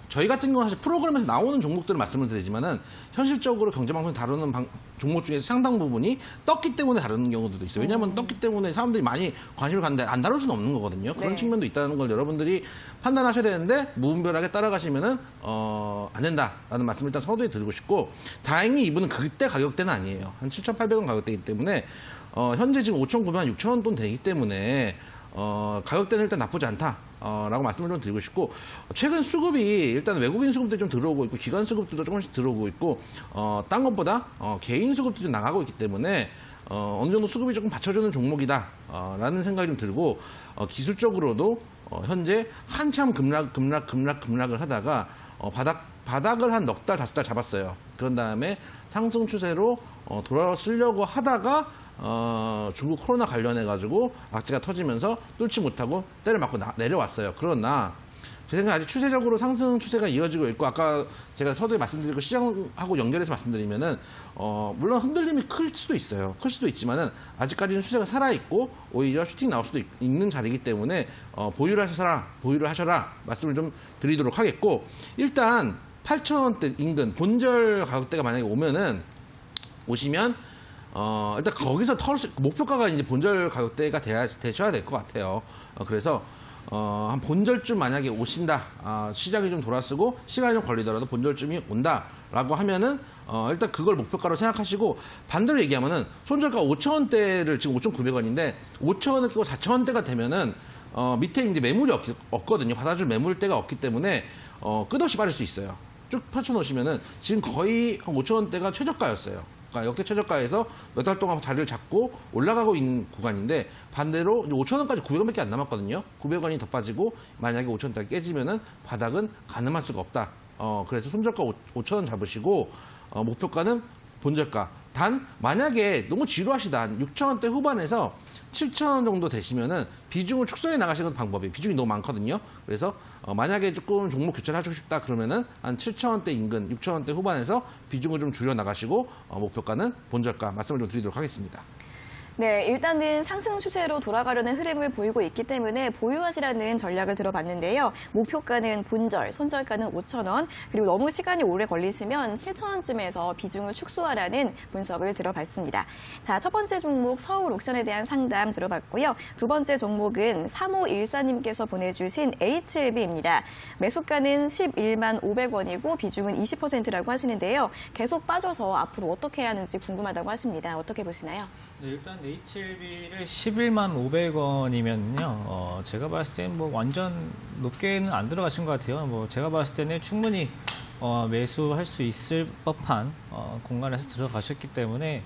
저희 같은 경우는 사실 프로그램에서 나오는 종목들을 말씀을 드리지만은 현실적으로 경제방송이 다루는 종목 중에서 상당 부분이 떴기 때문에 다루는 경우도 있어요. 왜냐하면 떴기 때문에 사람들이 많이 관심을 갖는데 안 다룰 수는 없는 거거든요. 그런 네. 측면도 있다는 걸 여러분들이 판단하셔야 되는데 무분별하게 따라가시면은 안 된다라는 말씀을 일단 서두에 드리고 싶고 다행히 이분은 그때 가격대는 아니에요. 한 7,800원 가격대이기 때문에 현재 지금 5,900원, 6,000원 돈 되기 때문에 가격대는 일단 나쁘지 않다. 라고 말씀을 좀 드리고 싶고 최근 수급이 일단 외국인 수급도 좀 들어오고 있고 기관 수급들도 조금씩 들어오고 있고 딴 것보다 개인 수급도 좀 나가고 있기 때문에 어느 정도 수급이 조금 받쳐주는 종목이다 라는 생각이 좀 들고 기술적으로도 현재 한참 급락을 하다가 바닥을 한 넉 달, 5달 잡았어요. 그런 다음에 상승 추세로 돌아서려고 하다가 중국 코로나 관련해가지고 악재가 터지면서 뚫지 못하고 때를 맞고 내려왔어요. 그러나 제 생각에 아직 추세적으로 상승 추세가 이어지고 있고 아까 제가 서두에 말씀드리고 시장하고 연결해서 말씀드리면은 물론 흔들림이 클 수도 있어요. 클 수도 있지만은 아직까지는 추세가 살아있고 오히려 슈팅 나올 수도 있는 자리이기 때문에 보유를 하셔라 말씀을 좀 드리도록 하겠고 일단 8,000원대 인근 본절 가격대가 만약에 오시면 일단 거기서 목표가가 이제 본절 가격대가 되셔야 될 것 같아요. 그래서 한 본절쯤 만약에 오신다, 시장이 좀 돌아서고 시간이 좀 걸리더라도 본절쯤이 온다라고 하면은 일단 그걸 목표가로 생각하시고 반대로 얘기하면은 손절가 5,000원대를 지금 5,900원인데 5,000원을 끼고 4,000원대가 되면은 밑에 이제 매물이 없거든요. 받아줄 매물대가 없기 때문에 끝없이 빠질 수 있어요. 쭉 펼쳐놓으시면은 지금 거의 한 5,000원대가 최저가였어요. 그러니까 역대 최저가에서 몇 달 동안 자리를 잡고 올라가고 있는 구간인데 반대로 5,000원까지 900원밖에 안 남았거든요. 900원이 더 빠지고 만약에 5,000원대가 깨지면은 바닥은 가늠할 수가 없다. 그래서 손절가 5,000원 잡으시고 목표가는 본절가. 단 만약에 너무 지루하시다. 한 6,000원대 후반에서 7,000원 정도 되시면은 비중을 축소해 나가시는 방법이 비중이 너무 많거든요. 그래서 만약에 조금 종목 교체를 하시고 싶다 그러면은 한 7,000원대 인근 6,000원대 후반에서 비중을 좀 줄여 나가시고 목표가는 본절가 말씀을 좀 드리도록 하겠습니다. 네, 일단은 상승 추세로 돌아가려는 흐름을 보이고 있기 때문에 보유하시라는 전략을 들어봤는데요. 목표가는 본절, 손절가는 5,000원, 그리고 너무 시간이 오래 걸리시면 7,000원쯤에서 비중을 축소하라는 분석을 들어봤습니다. 자, 첫 번째 종목 서울 옥션에 대한 상담 들어봤고요. 두 번째 종목은 3514님께서 보내주신 H-LB입니다. 매수가는 11만 500원이고 비중은 20%라고 하시는데요. 계속 빠져서 앞으로 어떻게 해야 하는지 궁금하다고 하십니다. 어떻게 보시나요? 네, 일단 HLB를 11만 500원이면요. 제가 봤을 때는 뭐 완전 높게는 안 들어가신 것 같아요. 뭐 제가 봤을 때는 충분히 매수할 수 있을 법한 공간에서 들어가셨기 때문에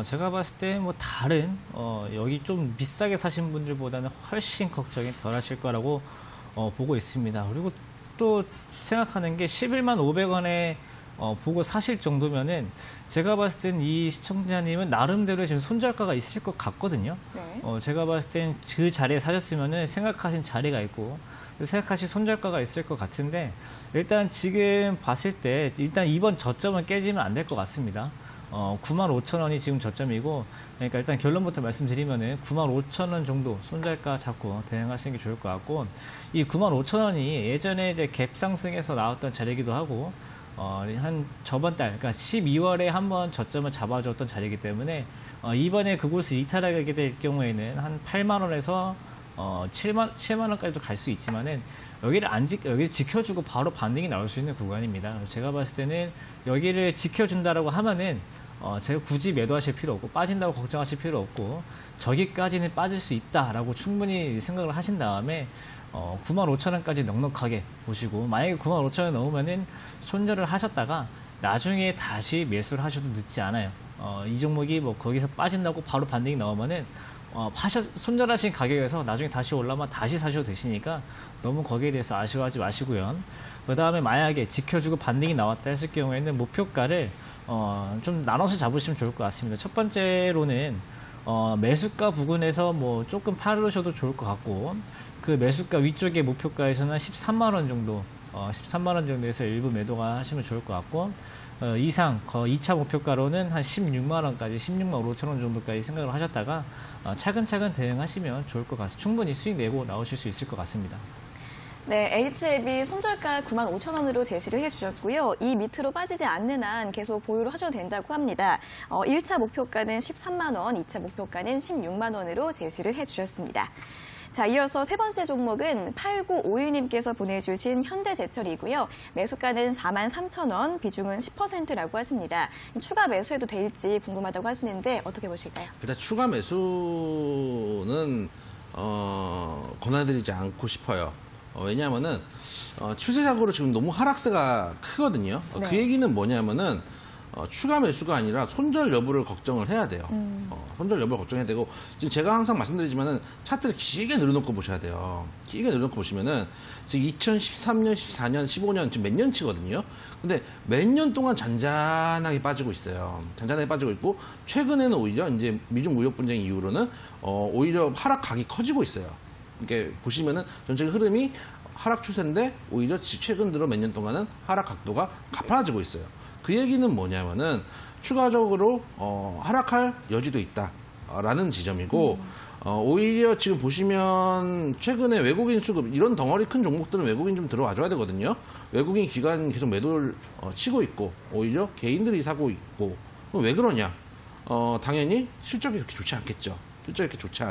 제가 봤을 때 뭐 다른 여기 좀 비싸게 사신 분들보다는 훨씬 걱정이 덜 하실 거라고 보고 있습니다. 그리고 또 생각하는 게 11만 500원에 보고 사실 정도면은 제가 봤을 땐 이 시청자님은 나름대로 지금 손절가가 있을 것 같거든요. 네. 제가 봤을 땐 그 자리에 사셨으면은 생각하신 자리가 있고 생각하신 손절가가 있을 것 같은데 일단 지금 봤을 때 일단 이번 저점은 깨지면 안 될 것 같습니다. 95,000원이 지금 저점이고 그러니까 일단 결론부터 말씀드리면은 95,000원 정도 손절가 잡고 대응하시는 게 좋을 것 같고 이 95,000원이 예전에 이제 갭 상승에서 나왔던 자리이기도 하고 한 저번 달, 그러니까 12월에 한번 저점을 잡아줬던 자리이기 때문에 이번에 그곳을 이탈하게 될 경우에는 한 8만 원에서 7만 원까지도 갈 수 있지만은 여기를 지켜주고 바로 반등이 나올 수 있는 구간입니다. 제가 봤을 때는 여기를 지켜준다라고 하면은 제가 굳이 매도하실 필요 없고 빠진다고 걱정하실 필요 없고 저기까지는 빠질 수 있다라고 충분히 생각을 하신 다음에 95,000원까지 넉넉하게 보시고 만약에 95,000원 넘으면은 손절을 하셨다가 나중에 다시 매수를 하셔도 늦지 않아요. 이 종목이 뭐 거기서 빠진다고 바로 반등이 나오면은 손절하신 가격에서 나중에 다시 올라오면 다시 사셔도 되시니까 너무 거기에 대해서 아쉬워하지 마시고요. 그 다음에 만약에 지켜주고 반등이 나왔다 했을 경우에는 목표가를 좀 나눠서 잡으시면 좋을 것 같습니다. 첫 번째로는 매수가 부근에서 뭐 조금 팔으셔도 좋을 것 같고, 그 매수가 위쪽의 목표가에서는 13만 원 정도, 13만 원 정도에서 일부 매도가 하시면 좋을 것 같고, 이상 2차 목표가로는 한 16만 원까지, 16만 5천 원 정도까지 생각을 하셨다가 차근차근 대응하시면 좋을 것 같습니다. 충분히 수익 내고 나오실 수 있을 것 같습니다. 네, HLB 손절가 9만 5천 원으로 제시를 해주셨고요. 이 밑으로 빠지지 않는 한 계속 보유를 하셔도 된다고 합니다. 1차 목표가는 13만 원, 2차 목표가는 16만 원으로 제시를 해주셨습니다. 자, 이어서 세 번째 종목은 8951님께서 보내주신 현대제철이고요. 매수가는 4만 3천 원, 비중은 10%라고 하십니다. 추가 매수해도 될지 궁금하다고 하시는데 어떻게 보실까요? 일단 추가 매수는 권해드리지 않고 싶어요. 왜냐하면은 추세적으로 지금 너무 하락세가 크거든요. 네. 그 얘기는 뭐냐면은 추가 매수가 아니라 손절 여부를 걱정을 해야 돼요. 손절 여부를 걱정해야 되고, 지금 제가 항상 말씀드리지만은 차트를 길게 늘어놓고 보셔야 돼요. 길게 늘어놓고 보시면은 지금 2013년, 14년, 15년 지금 몇 년치거든요. 근데 몇 년 동안 잔잔하게 빠지고 있어요. 잔잔하게 빠지고 있고, 최근에는 오히려 이제 미중 무역 분쟁 이후로는 오히려 하락각이 커지고 있어요. 이렇게 보시면은 전체적 흐름이 하락 추세인데 오히려 최근 들어 몇 년 동안은 하락 각도가 가파라지고 있어요. 그 얘기는 뭐냐면은 추가적으로 하락할 여지도 있다라는 지점이고, 오히려 지금 보시면 최근에 외국인 수급, 이런 덩어리 큰 종목들은 외국인 좀 들어와줘야 되거든요. 외국인 기관 계속 매도를 치고 있고, 오히려 개인들이 사고 있고. 그럼 왜 그러냐? 당연히 실적이 그렇게 좋지 않겠죠. 실적이 이렇게 좋지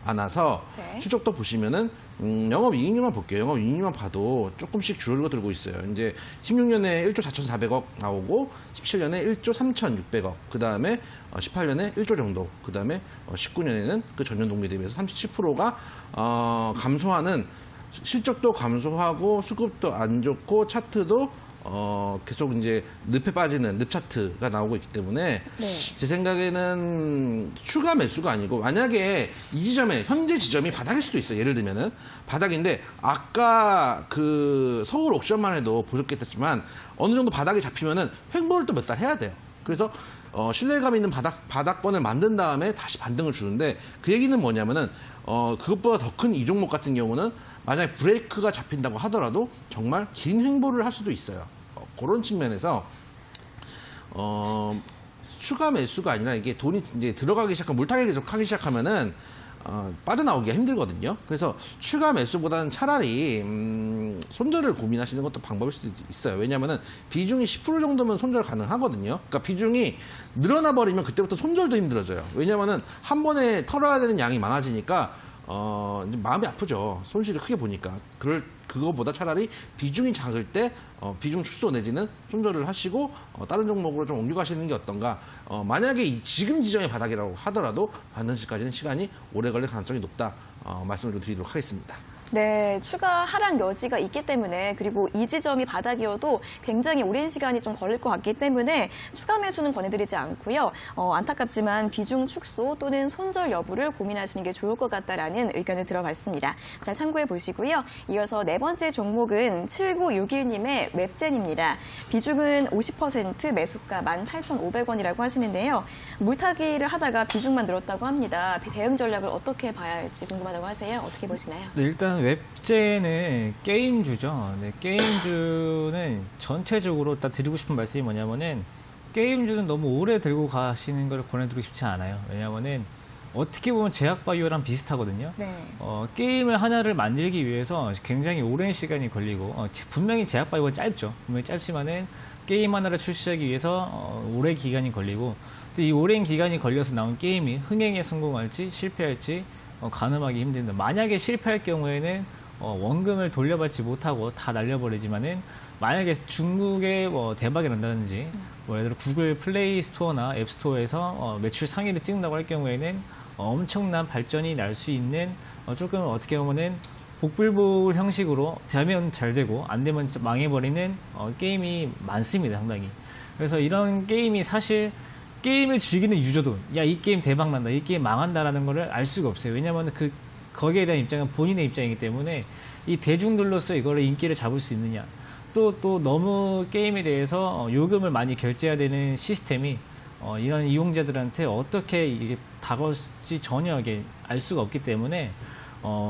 않아서 네. 실적도 보시면은 영업이익률만 볼게요. 영업이익률만 봐도 조금씩 줄어들고 들고 있어요. 이제 16년에 1조 4,400억 나오고, 17년에 1조 3,600억, 그 다음에 18년에 1조 정도, 그 다음에 19년에는 그 전년 동기 대비해서 37%가 감소하는, 실적도 감소하고 수급도 안 좋고 차트도 계속 이제 늪에 빠지는 늪 차트가 나오고 있기 때문에, 네. 제 생각에는 추가 매수가 아니고, 만약에 이 지점에 현재 지점이 바닥일 수도 있어요. 예를 들면은 바닥인데, 아까 그 서울 옥션만 해도 보셨겠지만 어느 정도 바닥이 잡히면은 횡보를 또 몇 달 해야 돼요. 그래서 신뢰감 있는 바닥권을 만든 다음에 다시 반등을 주는데, 그 얘기는 뭐냐면은 그것보다 더 큰 이 종목 같은 경우는 만약에 브레이크가 잡힌다고 하더라도 정말 긴 횡보를 할 수도 있어요. 그런 측면에서 추가 매수가 아니라, 이게 돈이 이제 들어가기 시작하면, 물타기 계속 하기 시작하면은 빠져나오기가 힘들거든요. 그래서 추가 매수보다는 차라리 손절을 고민하시는 것도 방법일 수도 있어요. 왜냐하면은 비중이 10% 정도면 손절 가능하거든요. 그러니까 비중이 늘어나 버리면 그때부터 손절도 힘들어져요. 왜냐하면은 한 번에 털어야 되는 양이 많아지니까 이제 마음이 아프죠. 손실을 크게 보니까. 그거보다 차라리 비중이 작을 때 비중 축소 내지는 손절을 하시고 다른 종목으로 좀 옮겨가시는 게 어떤가. 만약에 지금 지정의 바닥이라고 하더라도 반등시까지는 시간이 오래 걸릴 가능성이 높다, 말씀을 좀 드리도록 하겠습니다. 네, 추가 하락 여지가 있기 때문에, 그리고 이 지점이 바닥이어도 굉장히 오랜 시간이 좀 걸릴 것 같기 때문에 추가 매수는 권해드리지 않고요. 안타깝지만 비중 축소 또는 손절 여부를 고민하시는 게 좋을 것 같다라는 의견을 들어봤습니다. 잘 참고해 보시고요. 이어서 네 번째 종목은 7961님의 웹젠입니다. 비중은 50%, 매수가 18,500원이라고 하시는데요. 물타기를 하다가 비중만 늘었다고 합니다. 대응 전략을 어떻게 봐야 할지 궁금하다고 하세요. 어떻게 보시나요? 네, 일단 웹젠은 게임주죠. 네, 게임주는 전체적으로 일단 드리고 싶은 말씀이 뭐냐면은, 게임주는 너무 오래 들고 가시는 걸 권해드리고 싶지 않아요. 왜냐면은 어떻게 보면 제약바이오랑 비슷하거든요. 네. 게임을 하나를 만들기 위해서 굉장히 오랜 시간이 걸리고, 분명히 제약바이오가 짧죠. 분명히 짧지만은 게임 하나를 출시하기 위해서 오랜 기간이 걸리고, 또 이 오랜 기간이 걸려서 나온 게임이 흥행에 성공할지 실패할지 가늠하기 힘든데, 만약에 실패할 경우에는 원금을 돌려받지 못하고 다 날려버리지만은, 만약에 중국에 대박이 난다든지, 예를 들어 구글 플레이 스토어나 앱 스토어에서 매출 상위를 찍는다고 할 경우에는 엄청난 발전이 날 수 있는, 조금 어떻게 보면은 복불복 형식으로 되면 잘 되고 안 되면 망해버리는 게임이 많습니다, 상당히. 그래서 이런 게임이 사실 게임을 즐기는 유저도 야, 이 게임 대박 난다, 이 게임 망한다라는 거를 알 수가 없어요. 왜냐하면 거기에 대한 입장은 본인의 입장이기 때문에 이 대중들로서 이거를 인기를 잡을 수 있느냐. 또 너무 게임에 대해서 요금을 많이 결제해야 되는 시스템이 이런 이용자들한테 어떻게 이게 다가올지 전혀 이게 알 수가 없기 때문에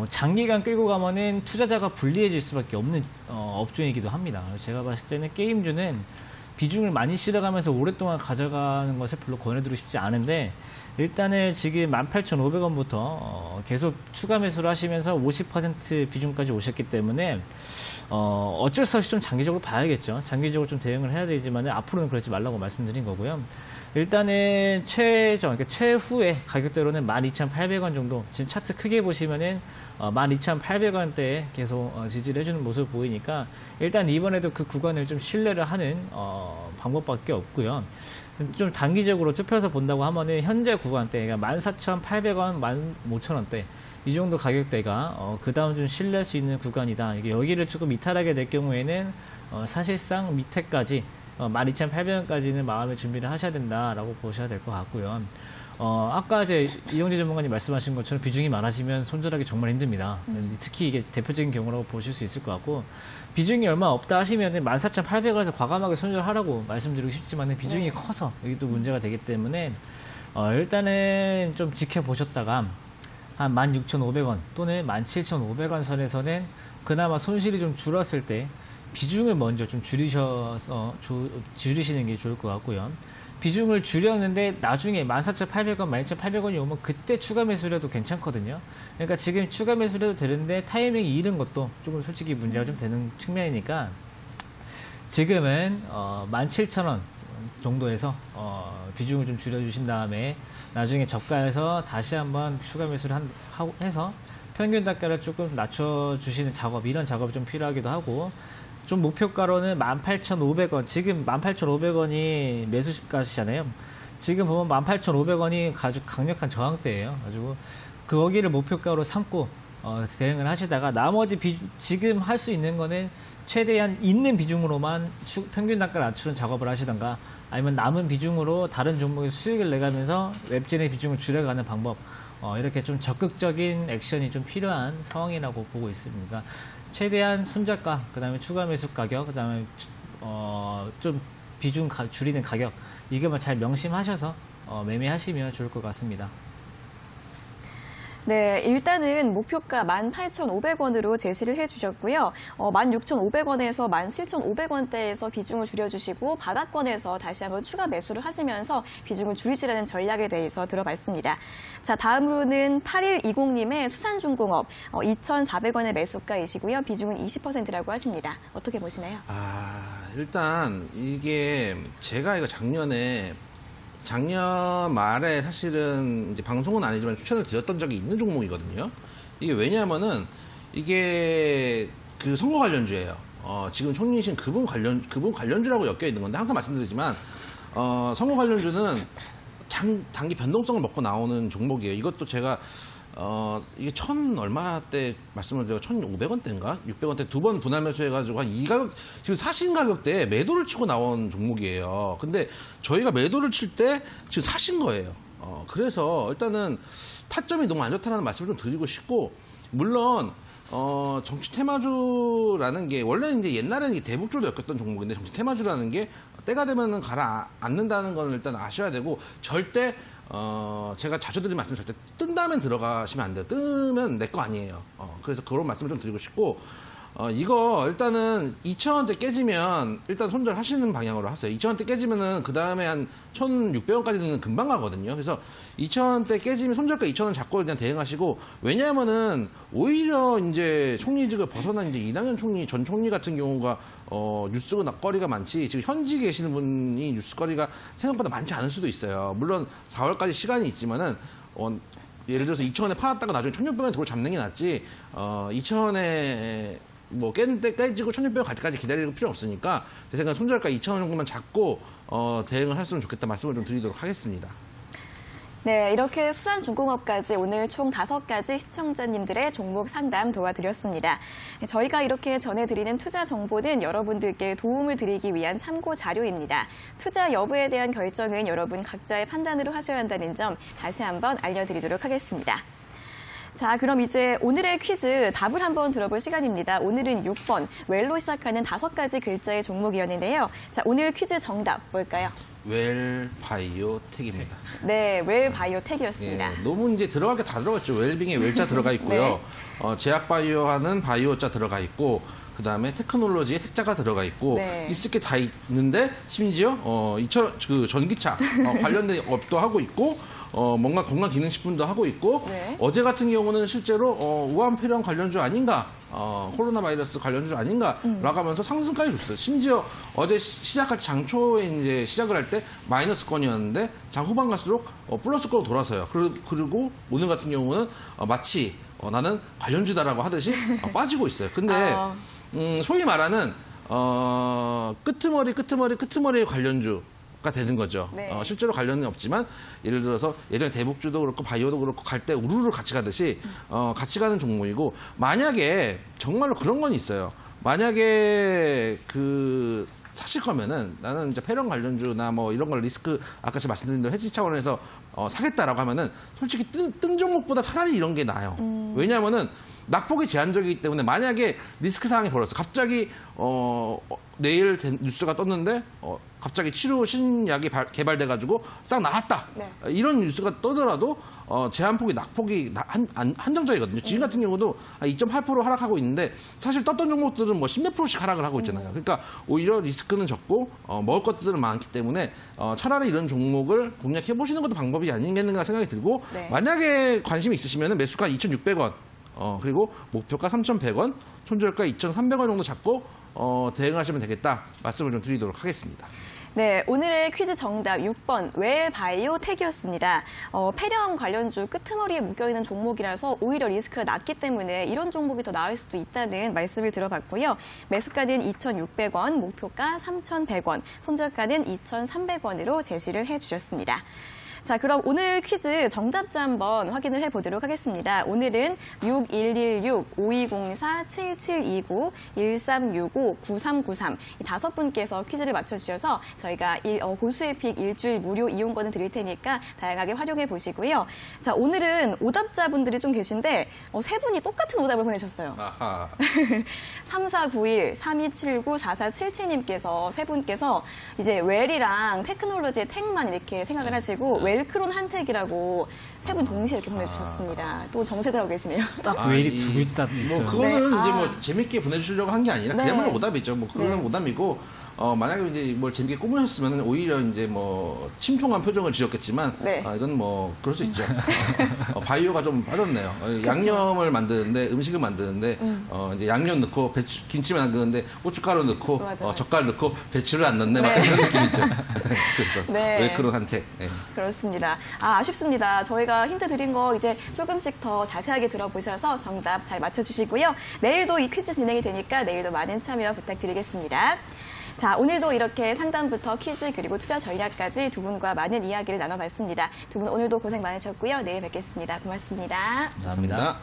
장기간 끌고 가면은 투자자가 불리해질 수밖에 없는 업종이기도 합니다. 제가 봤을 때는 게임주는 비중을 많이 실어가면서 오랫동안 가져가는 것을 별로 권해드리고 싶지 않은데 일단은 지금 18,500원부터 계속 추가 매수를 하시면서 50% 비중까지 오셨기 때문에 어쩔 수 없이 좀 장기적으로 봐야겠죠. 장기적으로 좀 대응을 해야 되지만 앞으로는 그러지 말라고 말씀드린 거고요. 일단은 그러니까 최후의 가격대로는 12,800원 정도, 지금 차트 크게 보시면은 12,800원대에 계속 지지를 해주는 모습을 보이니까 일단 이번에도 그 구간을 좀 신뢰를 하는 방법밖에 없고요. 좀 단기적으로 좁혀서 본다고 하면은 현재 구간대, 그러니까 14,800원, 15,000원대 이 정도 가격대가 그 다음 좀 신뢰할 수 있는 구간이다. 여기를 조금 이탈하게 될 경우에는 사실상 밑에까지 12,800원까지는 마음의 준비를 하셔야 된다라고 보셔야 될 것 같고요. 아까 이제 이용재 전문가님 말씀하신 것처럼 비중이 많아지면 손절하기 정말 힘듭니다. 특히 이게 대표적인 경우라고 보실 수 있을 것 같고, 비중이 얼마 없다 하시면 14,800원에서 과감하게 손절하라고 말씀드리고 싶지만 비중이 커서 여기 또 문제가 되기 때문에 일단은 좀 지켜보셨다가 한 16,500원 또는 17,500원 선에서는 그나마 손실이 좀 줄었을 때 비중을 먼저 좀 줄이시는 게 좋을 것 같고요. 비중을 줄였는데 나중에 14,800원, 12,800원이 오면 그때 추가 매수를 해도 괜찮거든요. 그러니까 지금 추가 매수를 해도 되는데 타이밍이 이른 것도 조금 솔직히 문제가 좀 되는 측면이니까 지금은 17,000원 정도에서 비중을 좀 줄여주신 다음에 나중에 저가에서 다시 한번 추가 매수를 해서 평균 단가를 조금 낮춰주시는 작업, 이런 작업이 좀 필요하기도 하고, 좀 목표가로는 18,500원, 지금 18,500원이 매수가시잖아요. 지금 보면 18,500원이 아주 강력한 저항대예요. 가지고 거기를 목표가로 삼고 대응을 하시다가 나머지 지금 할 수 있는 거는 최대한 있는 비중으로만 평균 단가를 낮추는 작업을 하시던가, 아니면 남은 비중으로 다른 종목의 수익을 내가면서 웹진의 비중을 줄여가는 방법, 이렇게 좀 적극적인 액션이 좀 필요한 상황이라고 보고 있습니다. 최대한 손절가, 그 다음에 추가 매수 가격, 그 다음에 좀 비중 줄이는 가격, 이것만 잘 명심하셔서 매매하시면 좋을 것 같습니다. 네, 일단은 목표가 18,500원으로 제시를 해주셨고요. 16,500원에서 17,500원대에서 비중을 줄여주시고 바닥권에서 다시 한번 추가 매수를 하시면서 비중을 줄이시라는 전략에 대해서 들어봤습니다. 자, 다음으로는 8120님의 수산중공업 2,400원의 매수가이시고요. 비중은 20%라고 하십니다. 어떻게 보시나요? 일단 이게 제가 이거 작년 말에 사실은 이제 방송은 아니지만 추천을 드렸던 적이 있는 종목이거든요. 이게 왜냐하면은 이게 그 선거 관련주예요. 지금 총리이신 그분 관련주라고 엮여 있는 건데 항상 말씀드리지만 선거 관련주는 단기 변동성을 먹고 나오는 종목이에요. 이것도 제가 이게 얼마대 말씀을 드려 1,500원대인가 600원대 두 번 분할 매수해가지고 한 이 가격, 지금 사신 가격대에 매도를 치고 나온 종목이에요. 근데 저희가 매도를 칠 때 지금 사신 거예요. 그래서 일단은 타점이 너무 안 좋다는 말씀을 좀 드리고 싶고, 물론 정치 테마주라는 게 원래는 이제 옛날에는 대북주로 엮였던 종목인데, 정치 테마주라는 게 때가 되면은 가라앉는다는 걸 일단 아셔야 되고, 절대 제가 자주 드리는 말씀, 절대 뜬다면 들어가시면 안 돼요. 뜨면 내 거 아니에요. 그래서 그런 말씀을 좀 드리고 싶고, 이거 일단은 2,000원대 깨지면 일단 손절 하시는 방향으로 하세요. 2,000원대 깨지면은 그 다음에 한 1,600원까지는 금방 가거든요. 그래서 2,000원대 깨지면 손절가 2,000원 잡고 그냥 대응하시고, 왜냐하면은 오히려 이제 총리직을 벗어난 이제 이낙연 총리, 전 총리 같은 경우가 뉴스거리가 많지, 지금 현직에 계시는 분이 뉴스거리가 생각보다 많지 않을 수도 있어요. 물론 4월까지 시간이 있지만은 예를 들어서 2,000원에 팔았다가 나중에 1,600원에 그걸 잡는 게 낫지, 2,000원에 뭐 깰 때 깨지고 1,600원 갈 때까지 기다릴 필요 없으니까, 제 생각엔 손절가 2,000원 정도만 잡고 대응을 했으면 좋겠다 말씀을 좀 드리도록 하겠습니다. 네, 이렇게 수산중공업까지 오늘 총 5가지 시청자님들의 종목 상담 도와드렸습니다. 저희가 이렇게 전해드리는 투자 정보는 여러분들께 도움을 드리기 위한 참고 자료입니다. 투자 여부에 대한 결정은 여러분 각자의 판단으로 하셔야 한다는 점 다시 한번 알려드리도록 하겠습니다. 자, 그럼 이제 오늘의 퀴즈 답을 한번 들어볼 시간입니다. 오늘은 6번, 웰로 시작하는 5가지 글자의 종목이었는데요. 자, 오늘 퀴즈 정답 뭘까요? 웰 바이오텍입니다. 네, 웰 바이오텍이었습니다. 예, 너무 이제 들어갈 게 다 들어갔죠. 웰빙에 웰자 들어가 있고요. 제약 바이오하는 바이오자 들어가 있고, 그 다음에 테크놀로지에 택자가 들어가 있고, 네. 있을 게 다 있는데, 심지어, 그 전기차 관련된 업도 하고 있고, 뭔가 건강기능식품도 하고 있고, 네. 어제 같은 경우는 실제로, 우한폐렴 관련주 아닌가, 코로나 바이러스 관련주 아닌가라고 하면서 상승까지 줬어요. 심지어 어제 시작할 장초에 이제 시작을 할 때 마이너스권이었는데, 장 후반 갈수록 플러스권으로 돌아서요. 그리고 오늘 같은 경우는 마치 나는 관련주다라고 하듯이 빠지고 있어요. 근데, 소위 말하는, 끄트머리 관련주가 되는 거죠. 네. 실제로 관련은 없지만 예를 들어서 예전에 대북주도 그렇고 바이오도 그렇고 갈 때 우르르 같이 가듯이 같이 가는 종목이고, 만약에 정말로 그런 건 있어요. 만약에 사실 거면은 나는 이제 폐렴 관련주나 뭐 이런 걸 리스크 아까 제가 말씀드린 대로 해지 차원에서 사겠다라고 하면은 솔직히 뜬 종목보다 차라리 이런 게 나아요. 왜냐하면은 낙폭이 제한적이기 때문에 만약에 리스크 상황이 벌어서 갑자기 내일 뉴스가 떴는데 갑자기 치료 신약이 개발돼가지고 싹 나왔다. 네. 이런 뉴스가 떠더라도 제한폭이 낙폭이 한정적이거든요. 지금 같은 경우도 2.8% 하락하고 있는데 사실 떴던 종목들은 뭐 10몇 %씩 하락을 하고 있잖아요. 그러니까 오히려 리스크는 적고 먹을 것들은 많기 때문에 차라리 이런 종목을 공략해 보시는 것도 방법이 아니겠는가 생각이 들고, 네. 만약에 관심이 있으시면 매수가 2,600원 그리고 목표가 3,100원, 손절가 2,300원 정도 잡고 대응하시면 되겠다 말씀을 좀 드리도록 하겠습니다. 네, 오늘의 퀴즈 정답 6번 웰 바이오텍이었습니다. 폐렴 관련주 끄트머리에 묶여있는 종목이라서 오히려 리스크가 낮기 때문에 이런 종목이 더 나을 수도 있다는 말씀을 들어봤고요. 매수가는 2,600원, 목표가 3,100원, 손절가는 2,300원으로 제시를 해주셨습니다. 자, 그럼 오늘 퀴즈 정답자 한번 확인을 해보도록 하겠습니다. 오늘은 6116-5204-7729-1365-9393 이 5분께서 퀴즈를 맞춰주셔서 저희가 고수에픽 일주일 무료 이용권을 드릴 테니까 다양하게 활용해 보시고요. 자, 오늘은 오답자분들이 좀 계신데 3분이 똑같은 오답을 보내셨어요. 아하. 3491-3279-4477님께서 3분께서 이제 웰이랑 테크놀로지의 텍만 이렇게 생각을 하시고 웰크론 한텍이라고 3분 동시에 이렇게 보내주셨습니다. 또 정색을 하고 계시네요. 딱 웰이 두 글자 있어요. 뭐 그거는 네. 이제 뭐 재밌게 보내주시려고 한 게 아니라 네. 그야말로 오답이죠. 뭐 그거는 네. 오답이고, 만약에 이제 뭘 재밌게 꾸미셨으면 오히려 이제 뭐 침통한 표정을 지었겠지만, 네. 이건 뭐 그럴 수 있죠. 바이오가 좀 빠졌네요. 양념을 만드는데, 음식을 만드는데 이제 양념 넣고 김치만 만드는데 고춧가루 넣고 맞아요. 젓갈 넣고 배추를 안 넣네, 막 네. 이런 느낌이죠. 그래서 네. 웰크론 한테. 네. 그렇습니다. 아쉽습니다. 저희가 힌트 드린 거 이제 조금씩 더 자세하게 들어보셔서 정답 잘 맞춰주시고요. 내일도 이 퀴즈 진행이 되니까 내일도 많은 참여 부탁드리겠습니다. 자, 오늘도 이렇게 상담부터 퀴즈 그리고 투자 전략까지 두 분과 많은 이야기를 나눠봤습니다. 두 분 오늘도 고생 많으셨고요. 내일 뵙겠습니다. 고맙습니다. 감사합니다.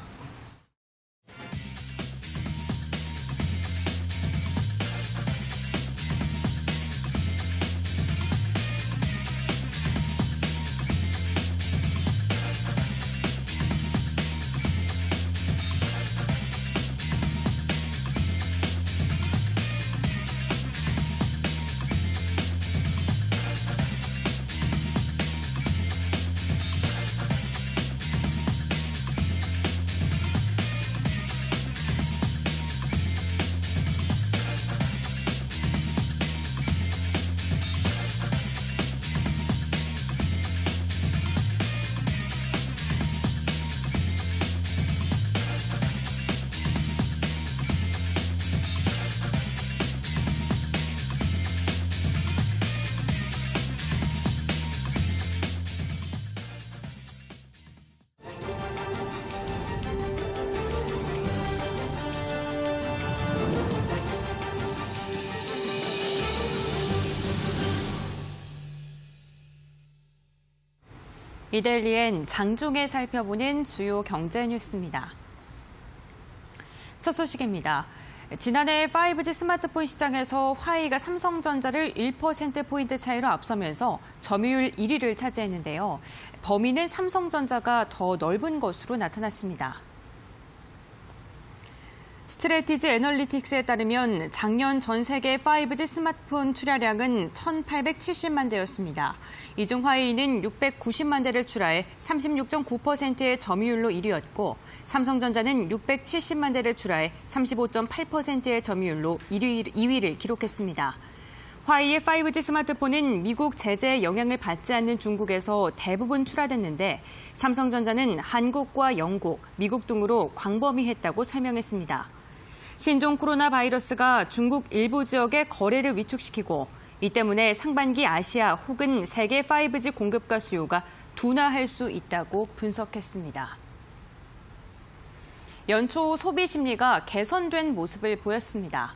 이데일리엔 장중에 살펴보는 주요 경제 뉴스입니다. 첫 소식입니다. 지난해 5G 스마트폰 시장에서 화웨이가 삼성전자를 1%포인트 차이로 앞서면서 점유율 1위를 차지했는데요. 범위는 삼성전자가 더 넓은 것으로 나타났습니다. 스트래티지 애널리틱스에 따르면 작년 전 세계 5G 스마트폰 출하량은 1,870만 대였습니다. 이 중 화웨이는 690만 대를 출하해 36.9%의 점유율로 1위였고 삼성전자는 670만 대를 출하해 35.8%의 점유율로 2위를 기록했습니다. 화웨이의 5G 스마트폰은 미국 제재의 영향을 받지 않는 중국에서 대부분 출하됐는데 삼성전자는 한국과 영국, 미국 등으로 광범위했다고 설명했습니다. 신종 코로나 바이러스가 중국 일부 지역의 거래를 위축시키고 이 때문에 상반기 아시아 혹은 세계 5G 공급과 수요가 둔화할 수 있다고 분석했습니다. 연초 소비 심리가 개선된 모습을 보였습니다.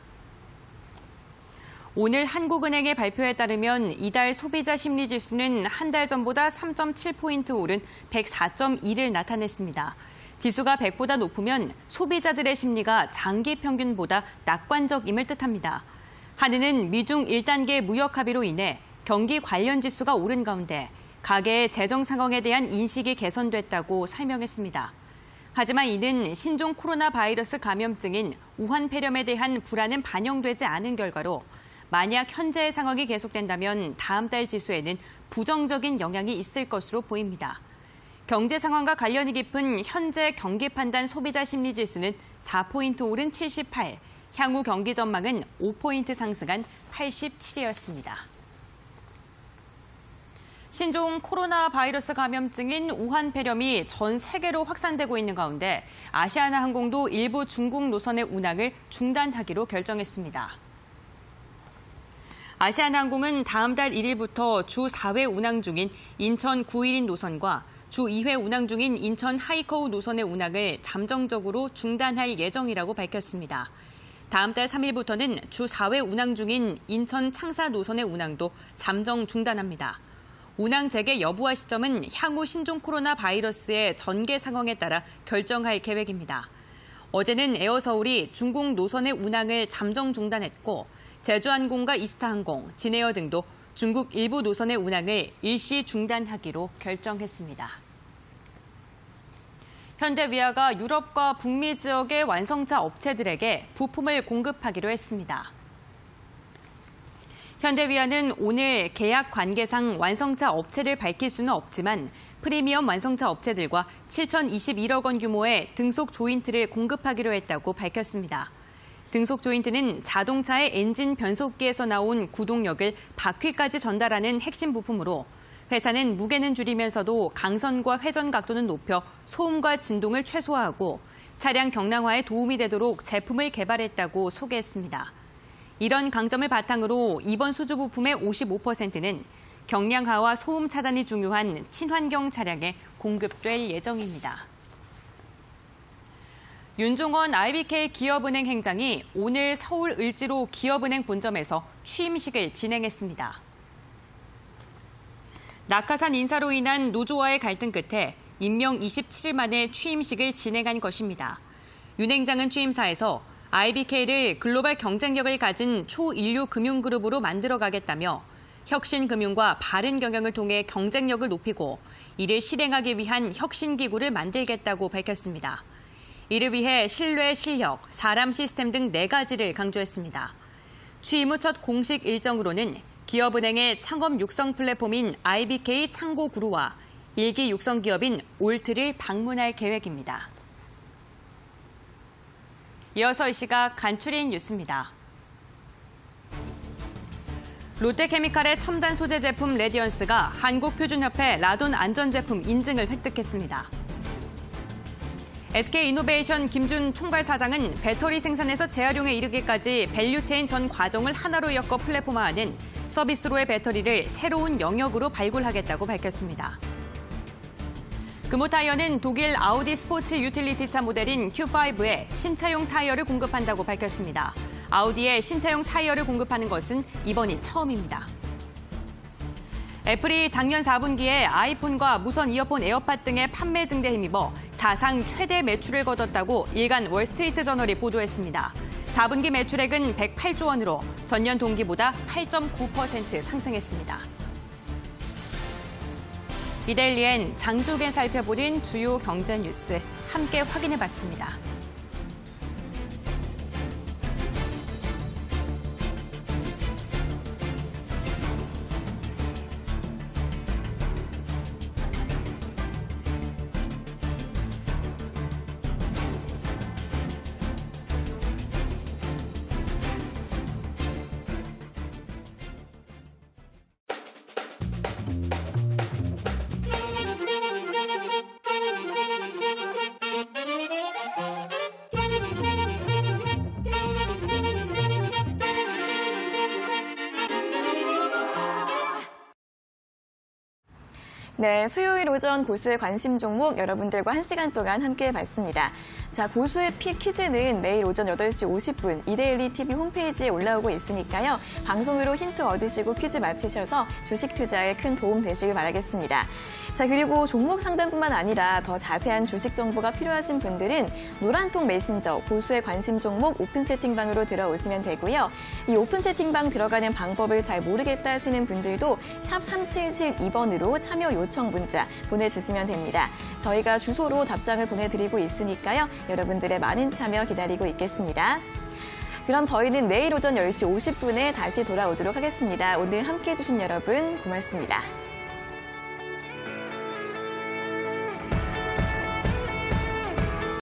오늘 한국은행의 발표에 따르면 이달 소비자 심리 지수는 한 달 전보다 3.7포인트 오른 104.2를 나타냈습니다. 지수가 100보다 높으면 소비자들의 심리가 장기 평균보다 낙관적임을 뜻합니다. 한은은 미중 1단계 무역 합의로 인해 경기 관련 지수가 오른 가운데 가계의 재정 상황에 대한 인식이 개선됐다고 설명했습니다. 하지만 이는 신종 코로나 바이러스 감염증인 우한 폐렴에 대한 불안은 반영되지 않은 결과로 만약 현재의 상황이 계속된다면 다음 달 지수에는 부정적인 영향이 있을 것으로 보입니다. 경제 상황과 관련이 깊은 현재 경기 판단 소비자 심리 지수는 4포인트 오른 78, 향후 경기 전망은 5포인트 상승한 87이었습니다. 신종 코로나 바이러스 감염증인 우한 폐렴이 전 세계로 확산되고 있는 가운데 아시아나항공도 일부 중국 노선의 운항을 중단하기로 결정했습니다. 아시아나항공은 다음 달 1일부터 주 4회 운항 중인 인천 구일인 노선과 주 2회 운항 중인 인천 하이커우 노선의 운항을 잠정적으로 중단할 예정이라고 밝혔습니다. 다음 달 3일부터는 주 4회 운항 중인 인천 창사 노선의 운항도 잠정 중단합니다. 운항 재개 여부와 시점은 향후 신종 코로나 바이러스의 전개 상황에 따라 결정할 계획입니다. 어제는 에어서울이 중국 노선의 운항을 잠정 중단했고 제주항공과 이스타항공, 진에어 등도 중국 일부 노선의 운항을 일시 중단하기로 결정했습니다. 현대위아가 유럽과 북미 지역의 완성차 업체들에게 부품을 공급하기로 했습니다. 현대위아는 오늘 계약 관계상 완성차 업체를 밝힐 수는 없지만 프리미엄 완성차 업체들과 7,021억 원 규모의 등속 조인트를 공급하기로 했다고 밝혔습니다. 등속 조인트는 자동차의 엔진 변속기에서 나온 구동력을 바퀴까지 전달하는 핵심 부품으로 회사는 무게는 줄이면서도 강선과 회전 각도는 높여 소음과 진동을 최소화하고 차량 경량화에 도움이 되도록 제품을 개발했다고 소개했습니다. 이런 강점을 바탕으로 이번 수주 부품의 55%는 경량화와 소음 차단이 중요한 친환경 차량에 공급될 예정입니다. 윤종원 IBK 기업은행 행장이 오늘 서울 을지로 기업은행 본점에서 취임식을 진행했습니다. 낙하산 인사로 인한 노조와의 갈등 끝에 임명 27일 만에 취임식을 진행한 것입니다. 윤 행장은 취임사에서 IBK를 글로벌 경쟁력을 가진 초인류 금융그룹으로 만들어가겠다며 혁신금융과 바른 경영을 통해 경쟁력을 높이고 이를 실행하기 위한 혁신기구를 만들겠다고 밝혔습니다. 이를 위해 신뢰, 실력, 사람 시스템 등 4가지를 강조했습니다. 취임 후 첫 공식 일정으로는 기업은행의 창업 육성 플랫폼인 IBK 창고구루와 일기 육성 기업인 올트를 방문할 계획입니다. 이어서 이 시각 간추린 뉴스입니다. 롯데케미칼의 첨단 소재 제품 레디언스가 한국표준협회 라돈 안전제품 인증을 획득했습니다. SK이노베이션 김준 총괄사장은 배터리 생산에서 재활용에 이르기까지 밸류체인 전 과정을 하나로 엮어 플랫폼화하는 서비스로의 배터리를 새로운 영역으로 발굴하겠다고 밝혔습니다. 금호타이어는 독일 아우디 스포츠 유틸리티차 모델인 Q5에 신차용 타이어를 공급한다고 밝혔습니다. 아우디에 신차용 타이어를 공급하는 것은 이번이 처음입니다. 애플이 작년 4분기에 아이폰과 무선 이어폰 에어팟 등의 판매 증대에 힘입어 사상 최대 매출을 거뒀다고 일간 월스트리트저널이 보도했습니다. 4분기 매출액은 108조 원으로 전년 동기보다 8.9% 상승했습니다. 이데일리엔 장쪽에 살펴보는 주요 경제 뉴스 함께 확인해봤습니다. 네, 수요일 오전 고수의 관심 종목 여러분들과 1시간 동안 함께 봤습니다. 자, 고수의 픽 퀴즈는 매일 오전 8시 50분 이데일리 TV 홈페이지에 올라오고 있으니까요. 방송으로 힌트 얻으시고 퀴즈 맞히셔서 주식 투자에 큰 도움 되시길 바라겠습니다. 자, 그리고 종목 상담뿐만 아니라 더 자세한 주식 정보가 필요하신 분들은 노란통 메신저 고수의 관심 종목 오픈 채팅방으로 들어오시면 되고요. 이 오픈 채팅방 들어가는 방법을 잘 모르겠다 하시는 분들도 샵 3772번으로 참여 요청 문자 보내주시면 됩니다. 저희가 주소로 답장을 보내드리고 있으니까요. 여러분들의 많은 참여 기다리고 있겠습니다. 그럼 저희는 내일 오전 10시 50분에 다시 돌아오도록 하겠습니다. 오늘 함께해 주신 여러분 고맙습니다.